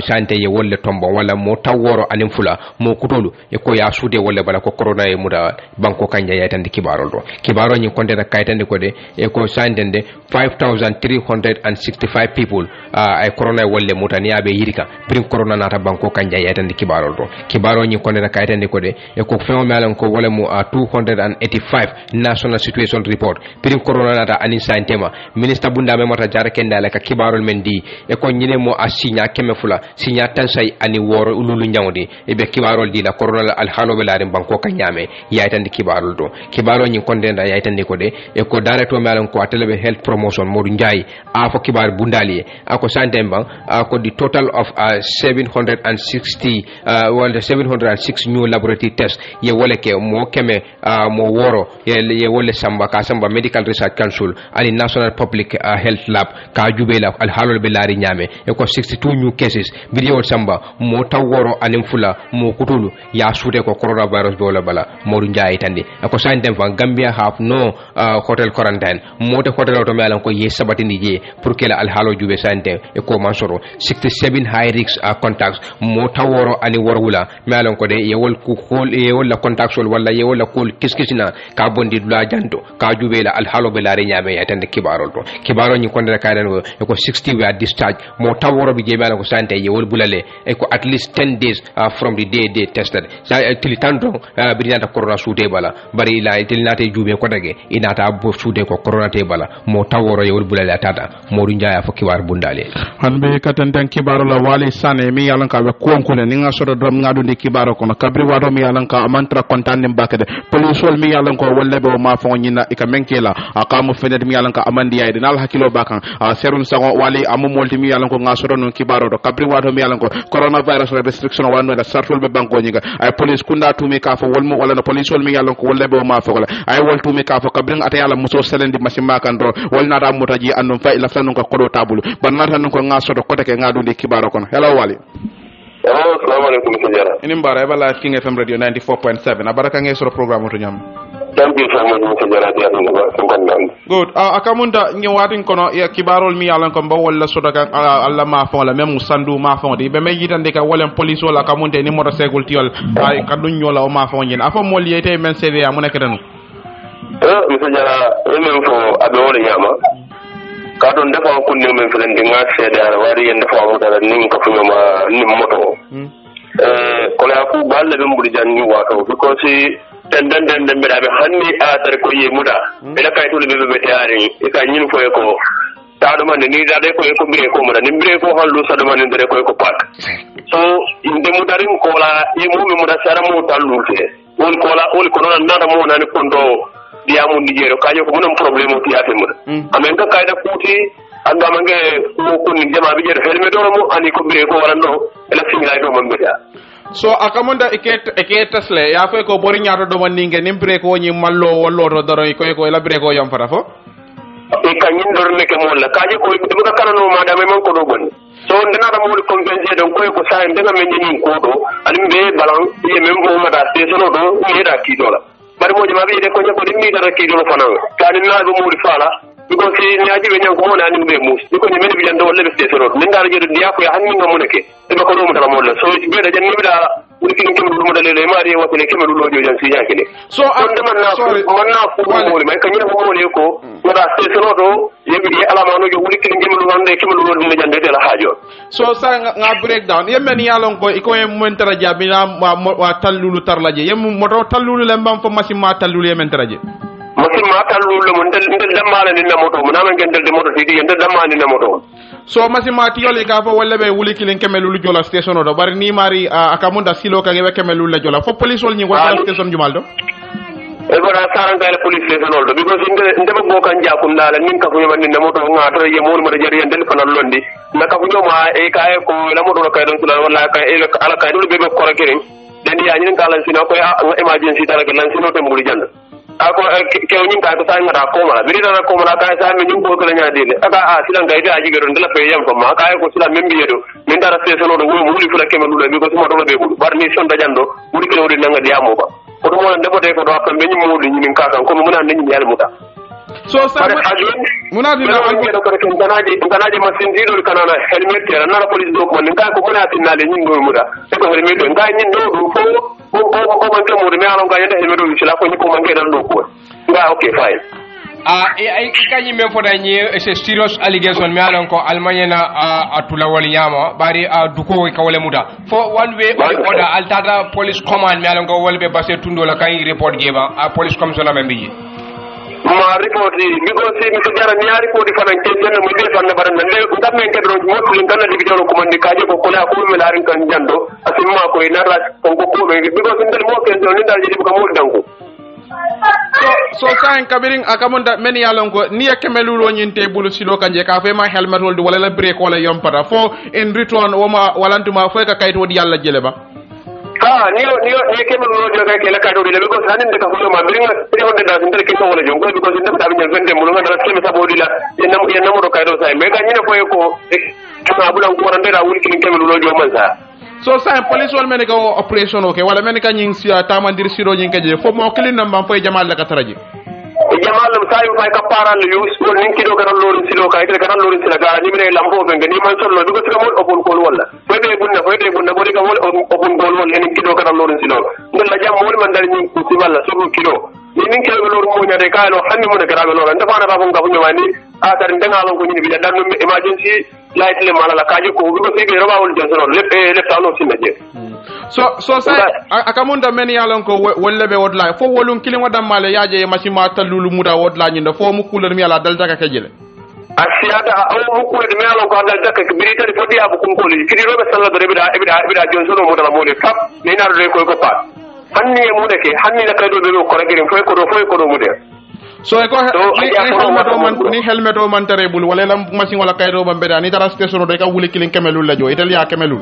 sante ye wolle tombo wala mo taworo anin fula mo kutolu e ko ya sude wolle bala ko corona e muda banko kanja yatande kibaro do kibaro ni konde kaytande ko de e ko santende 5365 people ay corona wolle mutani abe yirika prin corona nata banko kanja yatande kibaro do kibaro ni konde kaytande ko de e ko fengo melan ko wala mu 285 national situation report prin corona nata ani santema minister bunda me mata jara kendala ka kibarol men di e ko nyine mo asinya keme fula sinya tan say ani woro ululu nyawdi e be kibarol di la corona al halo be laare banko ka nyame yaytande kibarol do kibaro nyi kondenda yaytande ko de e ko director melan ko atelebe health promotion modu njay a fo kibar bundali ako santemba ko the total of 760 706 new laboratory test ye wole ke mo keme mo woro ye wole samba ka samba medical research council ani national public health lab ka jubela al halol be laari nyame e ko 62 new cases video samba mo taworo anim fula mo kutulu ya sude ko coronavirus be wala bala modu njaay tande ko santem fa Gambia have no hotel quarantine mote hotel auto melan ko ye sabatini je pour que la al halo jube sante e ko mansoro 67 high risk contacts mo taworo ani worwula melan ko de ye wol ku hol ye wala contact sol wala ye wala kol kiskisina ka bondi dula janto ka jube la al halo be laare nyame ya tande kibarol to kibaro ni konde kaydan e ko 60 were discharge mo taworo bi je melan ko sante ye wol bulale e ko at least 10 days from the day they tested sa tilitando brinata corona sude bala bari la tilnate jube ko dage inata bo sude ko corona te bala mo taworo yewol bulale tata modu njaaya fo kibar bundale hanbe katan tan kibaro la wali sane mi yalan ka be konkule ni nga sodo dom ngadu ndi kibaro kono kabri wado mi yalan ka amantra kontan nim bakade police wol mi yalan ko wolle be ma fo nyina ika menkela akamu fenet mi yalan ka amandi ay dinal hakilo bakan serun sango wali amu molti mi yalan ko ngasoro non kibaro do kabri wato mi yalan ko coronavirus restriction wano da sartol be banko nyiga ay police kunda tumi ka fo wolmo wala no police wol mi yalan ko wolle be ma fo wala ay wol tumi ka fo kabri ata yalla muso selendi masima kan do wol na da mutaji andum fa ila flan ko kodo tabulu banata non ko ngasoto ko take ngadu de kibaro kono hello wali assalamu alaikum sejara ini mbara bala King FM radio 94.7 abaraka nge soro programme to nyam tambi sama sejara dia ngam good akamunda ngi watin kono ya kibarol mi yalan ko ba wala sodaka alla ma fon la même sandu ma fon di be me yitande ka wala police wala kamunte ni moto segul tiol ay kadun nyola o ma fon yen afa mol yete men CV ya mu nek danu mi sejara même fo abe wala nyama kadon dafa ko ni men felen di nga sédar wari yende fa mo dara ni ko fu ma ni moto ko la ku balle be mbudi janni wato because den be dabe hanni a tar ko yi muda be la kay to be be taari e ka nyin fo ko taado man ni da de ko bire ko muda ni bire ko hallu sa do man ndere ko pak so inde mudarin ko la yi mu muda sara mo tallu te won ko la won ko non nada mo nani kondo dia mun nigero kajo ko munam problème o tiate muda amen ka kayda kuti anda mange ko ni jama bi jere helme do mo ani ko bire ko wala no ela singay do man beta so akamunda ike tasle ya fe ko bori nyaato do man ninge nimpre ko nyi mallo wollo to daro ko ela bire ko yam fara fo e kanyin dor meke mo la kaje ko be ka karano ma da man ko do bon so ndena da mo compenser donc ko sa ndena men ni ko do alim be balan ye men ko ma da station do ni da ki do la bari mo jama be de ko nyako ni da ki do fana tani na go mo di fala ko ci nyaaji be nyanko mo na ni be mus ko ni men bi jando wala be station do min da je dia ko ya hanni ngam mo neke e ko do mo da mo la so be da janni bi da wuri kin kemu mo da le mari wa tele kemu lo jo jan si yakile so man na fu mo le may kanyi mo le ko mo da station do yebi di ala ma no jo wuri kin kemu lo ande kemu lo de jande de la hajo so sa nga breakdown yemen yalon ko iko e mo entara jabi na wa tallulu tarlaje yem mo do tallulu le mbam fo masima tallulu yemen taraje masin ma tallulu mo ndel damala ni na moto mo na man gendel de moto tidi ndel damala ni na moto so masima tiyoli ka fo wala be wuli kilin kemelu jola station do bari ni mari akamunda silo ka ngebe kemelu la jola fo police wol ni wala station jumal do e bara saranga la police station do because inde bo kan jakum dala nin ka fu man ni na moto ngata ye mo mo jari ndel fanal londi naka fu ma e ka e ko la moto ka don tula wala ka e ala ka do be ko rakirin den ya nyin kala sino ko emergency tara ke lan sino te mbuli jand ako kew nyin ka ko sa ngata ko mala biri dana ko mala ka sa mi nyin ko ko nya dile aka silan ga ida aji gero ndela pe yam ko ma ka ko silan membi yedo min dara station do wo wuli fula kemelu le bi ko suma do be bulu bar ni son da jando wuli ko wuri nanga diamo ba ko mo nan debo de ko do ko be nyi mo di nyin ka kan ko mo nan nyi yal muta so sa muna di na ko ko ken tanaje masin di do kanana helmet tera na police do ko nin ka ko mona tin na le nyin do muda ko helmet do nga nyin do ko man ke mo de me alon ga yende helmet do sila ko ni ko man ke dal do ko nga okay fine ay kanyi men foda nyi c'est serious allegation me alon ko almanya na atula wal yama bari duko ka wala muda fo one way order altata police command me alon ko wala be basse tundo la kay report geba police commissioner membi ma report because mi ko jara ñaari ko di fanan ke jenna mo def fanna baran ne ngam men ke do mo ko ngana di jolo ko man di kaje ko ko la ko mi larin kan jando asimma ko ina ras ko ko because ndel mo ke do ni dal jidi ko mo danko so sa en kabirin akamunda men yalon ko ni yakemelulo nyinte bulu silo kanje ka fe ma helmet holdi wala la break wala yompata fo in return woma walantuma fo ka kayto di yalla jele ba ni kemel no joga ke la kado de because hanin de ka fulo ma biringa 300 da ndere ke wala jongo because ndem da bin vende mu ngana keme sabodi la yenam do kado sai me ka nyine ko ma bulan ko rande da wuri kin kemel no joga man sa so sa police wal men ka operation okay wala men ka nyin sia tamandir siro nyin ka je fo mo kilin nam bam fay jamal la ka taraji jamal lam sayu fay ka paral use ko nin kido garan lorin silo ka ite garan lorin sila ga ni mere lambo be ngani man sollo dugo sila mo opon ko wala fay be bunna bodi ka wala opon ko wala nin kido garan lorin silo ngol la jam mo man dal nyin ko wala so kilo ni nin kido lorin mo nyade ka no hanni mo de gara lorin nda fana rafon ka bunyo wani a tar ndenga lon ko ni bi dan emergency light le mala la kaji ko dugo sebe roba wol jonson le tano sinna je so sa akamunda men yalon ko wolle be wodla fo wolum kilin wadam male yaaje masima talulu muda wodla nyindo fo mu kulor mi ala dal taka kejele asiata aw mu ko de mi yalon ko dal taka biri tari fodi abu kum ko li kiri robe sala do bida jonson mo dala mo le kap ni na do ko pat hanni e mudeke hanni na kay do be ko ragere foy ko do mude so ko ni helmet o man tarebul wala lam machine wala kay do bambeda ni dara station do ka wuli kilin kemelul la jo italia kemelul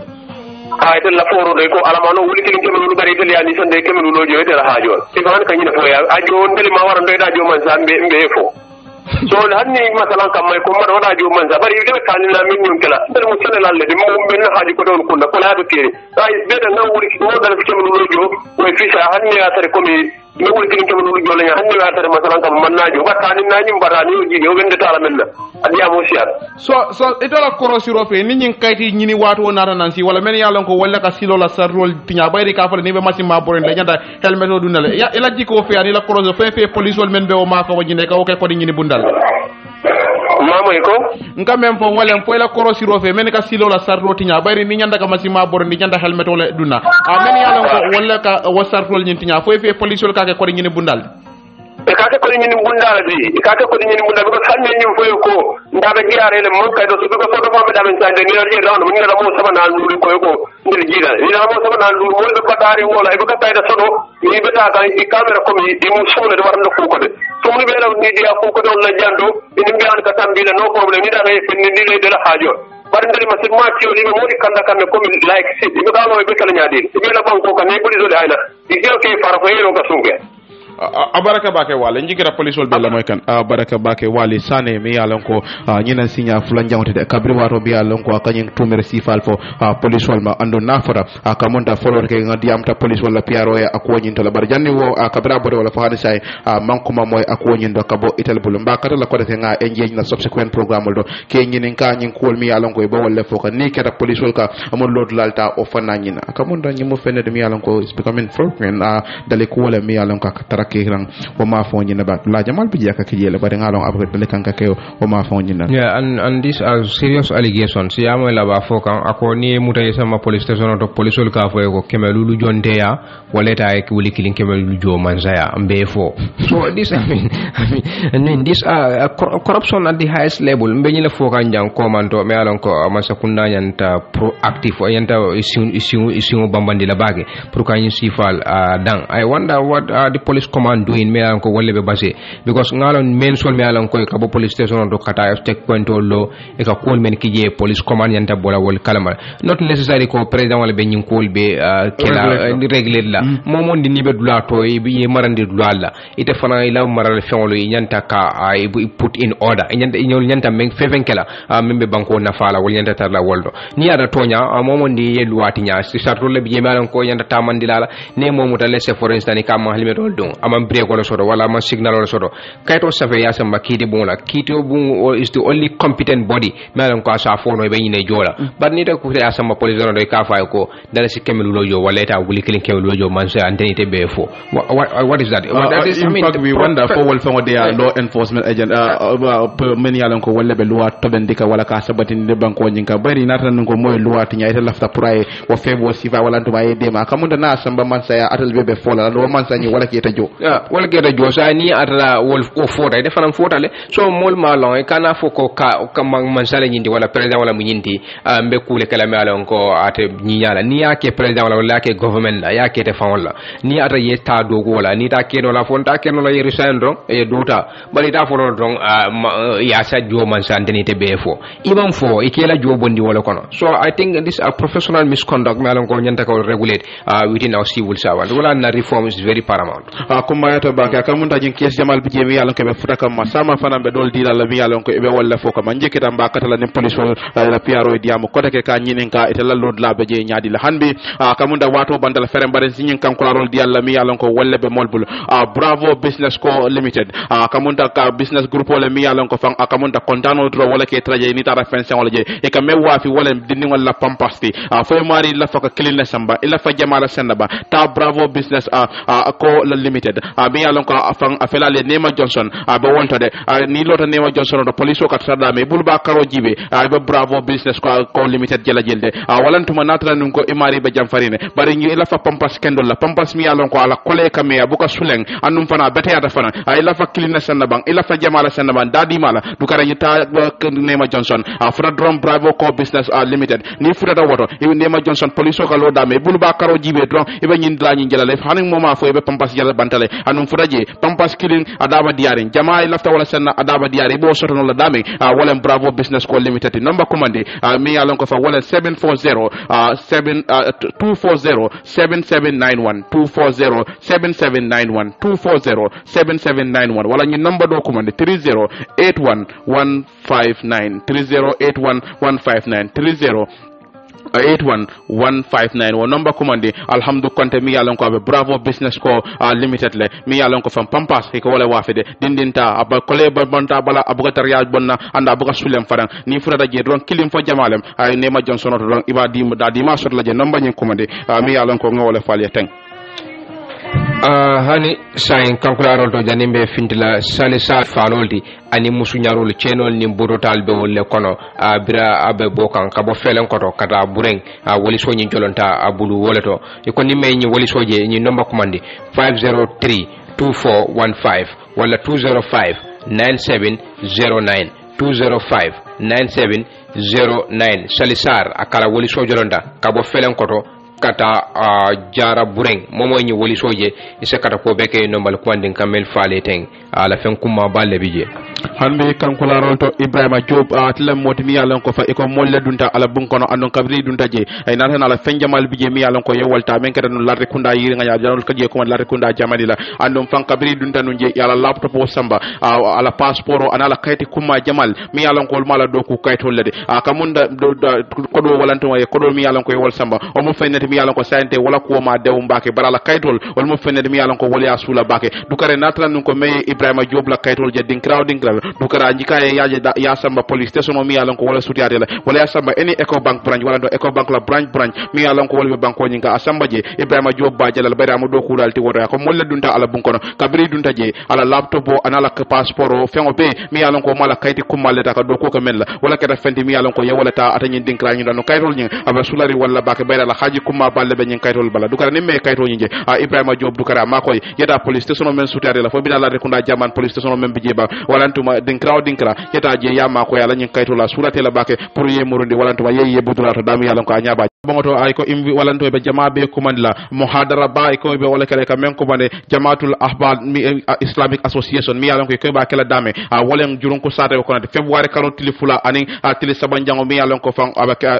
ite la foro de ko alamano wuli kilin kemelul bari italia ni sande kemelul lo jo ite la hajo e ko han kanyina fo ya ajo ndeli ma waran do da jo man zambe mbe fo so hanni masalan kam may ko mad wada jo man za bari be kan na min nyum kala dal mo sene lalle de mo ben haji ko don kunna ko la do tiri ay be da na wuli ko dal kemelul lo jo way fisa hanni ya tare ko mi no wuli kilin kemelul jo la hanni ya tare masalan kam man najo batani nani mbarani ji yo wende tala men adiya mo siar so itola korosiro fe ni nyin kayti nyini wato nata nansi wala men yalon ko wala ka silo la sarrol tinya bayri ka fala ni be machine ma boren la nyanda helmet o dunale ya ila jiko fe ani la korosiro fe police wol men be o ma ko wajine ka o ke ko di nyini bundal mamo ko nka mem fo wala ko ila korosiro fe men ka silo la sarrol tinya bayri ni nyanda ka machine ma boren ni nyanda helmet wala dunna a men yalon ko wala ka wasarrol nyin tinya fe police wol ka ke ko di nyini bundal e kake ko nyini bundala bi e kake ko nyini bundala ko sanne nyim foyo ko ndabe giare le mon kay do so ko do mo damen sande ni radi rawno mo ngala mo sama nan lu ko ko ndir jida ni mo sama nan lu mo ko daari wala e ko tay da sono ni beta ka e camera ko mi di mo sumna do warna ko de to mo be la ni dia ko ko don la jando ni mbi an ka tambila no problem ni da re ni ni de la hajo barndari masid ma tiyo ni mo di kanda kan ko mi like sit ni da mo be kala nyaadi ni la ban ko kan ni ko di zo de ayna di jeo ke fara ko yero ka sunge abaraka bake wale njikira police wol bella moy kan abaraka bake wale sane mi yalon ko nyina sinya fulan jangoti de kabri wato bi yalon ko kanyen tumere sifal fo police wol ma ando nafara kamonda folor ke ngadi amta police wala piaro ya akwo nyinto la bar janni wo kabra bodo wala fahani sai mankuma moy akwo nyindo kabo itel bulu mbakata la ko defe nga engage na subsequent programme do ke nyinin ka nyin ko mi yalon ko bo wala fo ka ni keta police wol ka amon lod lalta o fana nyina kamonda nyimo fene de mi yalon ko is becoming frequent dale ko wala mi yalon ka kiran o ma fo nyina ba la jamal bi jaka kijele bari ngalon abret dele kanka ke o ma fo nyina yeah and these are serious allegations ya mo la ba fo kan ako ni mutaye sama police station to police ol ka fo ko kemelulu jonde ya wala ta e wuli kilin kemelulu jo manzaya mbe fo so this I mean this corruption at the highest level mbe nyila fo kan jang komando me alon ko amasa kunna nyanta proactive yanta issue bambandi la bage pour kan sifal dan I wonder what the police command doing me alon ko wolle be base because ngalon men sol me alon ko ka bo police station do kata checkpoint lo e ka kol men kije police command yanta bola wol kalama not necessary ko president wala be nyin kol be kela régler la momon di nibe dula to e bi marandi dula la ite fana ila maral fenlo yanta ka ay put in order yanta men fefen kela membe banko na fala wol yanta tarla woldo ni ada tonya momon di yeluati nya si sarto le bi me alon ko yanta tamandilala ne momuta laisser for instance ka ma halme dol don amam break wala sodo wala ma signal wala sodo kayto safe ya samba kiti bon la kiti bon is the only competent body melan ko sa fo no be yine jola but ni ta ko ya samba police no do ka fa ko dala si kemelu lojo wala ta wuli kilin kemelu lojo man sa anteni te be fo what is that that is I mean we wonder for wol fango they are law enforcement agent many yalan ko wala be loi to ben dika wala ka sabati ni banko nyinka bari nata ngo moy loi tinya ita lafta pray wo febo sifa wala to baye dema kamunda na samba man sa ya atal bebe fola lo man sa ni wala ke ta jo wala geta josa ni atala wolf ko fota de fanam fota le so mol malon e kana foko ka man sala nyindi wala president wala munyindi mbe kule kala me alon ko ate nyiala ni yake president wala yake government la yake te fon la ni ata yeta dogo wala ni ta keno la fonta keno la yerusalem don e dota bali ta fono don ya sa jo man sa anteni te befo imam fo e kela jo bondi wala kono so I think this a professional misconduct me alon ko nyanta ko regulate within our civil servant wala na reform is very paramount kuma yato baka kamunta jin kiyas jamal bi jemi yalon ko be futaka ma sama fana be dol dila la mi yalon ko be wala fo ko man jekita mbaka tala ni police wal la piaro e diamo ko take ka nyinin ka ite lallo la be je nyaadi la hanbi kamunda wato bandal fere mbare sinyin kan ko rol di yalla mi yalon ko wala be molbul bravo business co limited kamunda ka business group wala mi yalon ko fan kamunda kontano dro wala ke traje ni tara fension wala je e ka mewa fi wala dinni wala pampasti fo mari la fa ka clean samba ila fa jamala senaba ta bravo business co limited limited mi yalon ko afan afela le Nema Johnson be wonto de ni lota Nema Johnson do police o katata me bulba karo jibe be Bravo Business ko limited jela jelde walantuma natala nun ko imari be jamfarine bari ngi ila fa pampas kendol la pampas mi yalon ko ala kole kame abuka suleng anum fana bete ata fana ila fa kilina sanna bang ila fa jamala sanna bang dadi mala du kara yita Nema Johnson fura drum Bravo ko business limited ni fura da woto Nema Johnson police o ka lo dame bulba karo jibe drum ibe nyin la nyin jela le hanin moma fo be pampas jala bantale anum fura je pampas kilin adaba diarin jama lafta wala sanna adaba diari bo soto no la dame wala Bravo Business ko limited number commande mi yalon ko fa wala 740 7791 240 7791 240 7791 wala ñu number do commande 3081159 3081159 81159 wo number commande alhamdu konte mi yalon ko abe Bravo Business ko limited le mi yalon ko fam pampas ko wala wafede dindinta aba kole bonta bala abuga tariage bonna anda abuga sulem faran ni furada je don kilim fo jamalem ay Nema Johnson to don iba dim da di ma sot la je number nyin commande mi yalon ko ngole falye teng hani sain kankularol to janimbe fintila sani sa faloldi ani musunyarol chenol ni bototal be wolle kono bira abe bokan kabo felen koto kata bureng woli so nyi jolonta abulu woleto e ko nimme nyi woli soje nyi nomba commande 503 2415 wala 205 9709 205 9709 salisar akala woli so jolonta kabo felen koto kata jara bureng momo nyi woli soje ise kata ko beke nombal kwandin kamel fale teng ala fen kuma balle bije hanbe kankula ronto Ibrahima Job atlam moti mi yalon ko fa e ko molle dunta ala bunkono andon kabri dunta je ay natan ala fen jamal bije mi yalon ko yewalta men kada non larre kunda yiri nga jarol kaje ko larre kunda jamali la andon fan kabri dunta non je yala laptop o samba ala passeport o anala kayti kuma jamal mi yalon ko mala do ku kaytol lede kamunda ko do walanto way ko do mi yalon ko yewal samba o mo fenete mi yalon ko sante wala ko ma dew mbake barala kaytol wala mo fenete mi yalon ko wala asula bake dukare natran non ko me Ibrahima Job la kaytol je din crowding dukara njikaye yaje ya samba police station mi yalon ko wala sutiade la wala ya samba any Eco Bank branch wala do Eco Bank la branch mi yalon ko wala be banko nyinga asamba je Ibrahima Job ba jalal bayra mo do kural ti wodo ko molle dunta ala bunkono kabri dunta je ala laptop o anala ka passeport o fengo be mi yalon ko mala kayti kumalle ta ka do ko mel la wala ka fenti mi yalon ko yewala ta atanyin dinkra nyi do kaytol nyi aba sulari wala ba ka bayra la haji kuma balle be nyi kaytol bala dukara ni me kaytol nyi je Ibrahima Job dukara makoy yeda police station men sutiade la fo bi dala rekunda jaman police station men bije ba wala ntuma dinkra yeta je yama ko yalla nyin kayto la surate la bake pour ye murundi walantuma ye budura to dami yalla ko anyaba bongoto ay ko imbi walanto be jama be command la muhadara ba ay ko be wala kale ka men ko bande jamaatul ahbab Islamic Association mi yalla ko ba kala dame walen jurun ko sate ko na February karo tilifula ani tili sabanjango mi yalla ko fan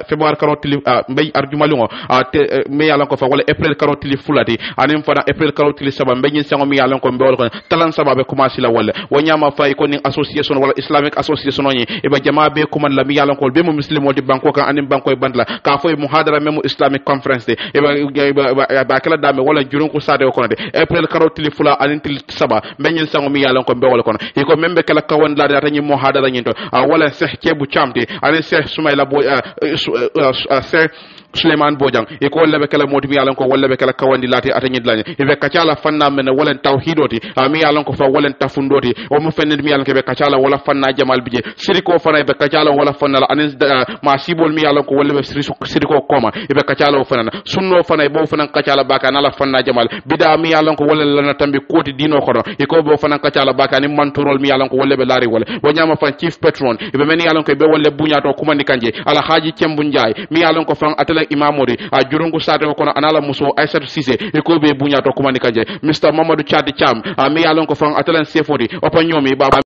February karo tilif mbey arjumalungo mi yalla ko fa wala April karo tilifulati ani fana April karo tilif saban mbey sango mi yalla ko mbewol ko talan sababe commencer la wala wonyama fay ko ni association wala Islamic Association ni iba jama be ko man la mi yalla ko be mo muslimo di banko kan anim banko bandla ka foy muhadara memo Islamic conference de iba kala dame wala jurun ko sade ko de April karo tilifula anin til saba mbey sango mi yalla ko mbewol ko e ko membe kala kawon la data ni muhadara ni to wala Cheikh Kebu Chamti ani Cheikh Soumaila Bo Cheikh Suleiman Bojang e ko wala be kala moti mi yalla ko wala be kala kawandi lati atani dlagne e be kacala fanna men wala tawhidoti mi yalla ko fa wala tafundoti o mo fenne mi yalla ke be kacala wala fanna jamal bije siriko fana be kacala wala fanna anis ma sibol mi yalla ko wala be siriko koma e be kacala o fana sunno fana bo fana kacala baka nala fanna jamal bida mi yalla ko wala lana tambi koti dino ko e ko bo fana kacala baka ni manturol mi yalla ko wala be lari wala wonyama fan chief patron e be men yalla ko be wala bunyato kuma ni kanje ala haji cembu njaay mi yalla ko fan atala imamori jurungu sate ko kono anala muso Aissatou Cissé e ko be bunyato kuma ni kanje Mr Mamadou Chadi Cham mi yalla ko fan atala sefodi opa nyomi baba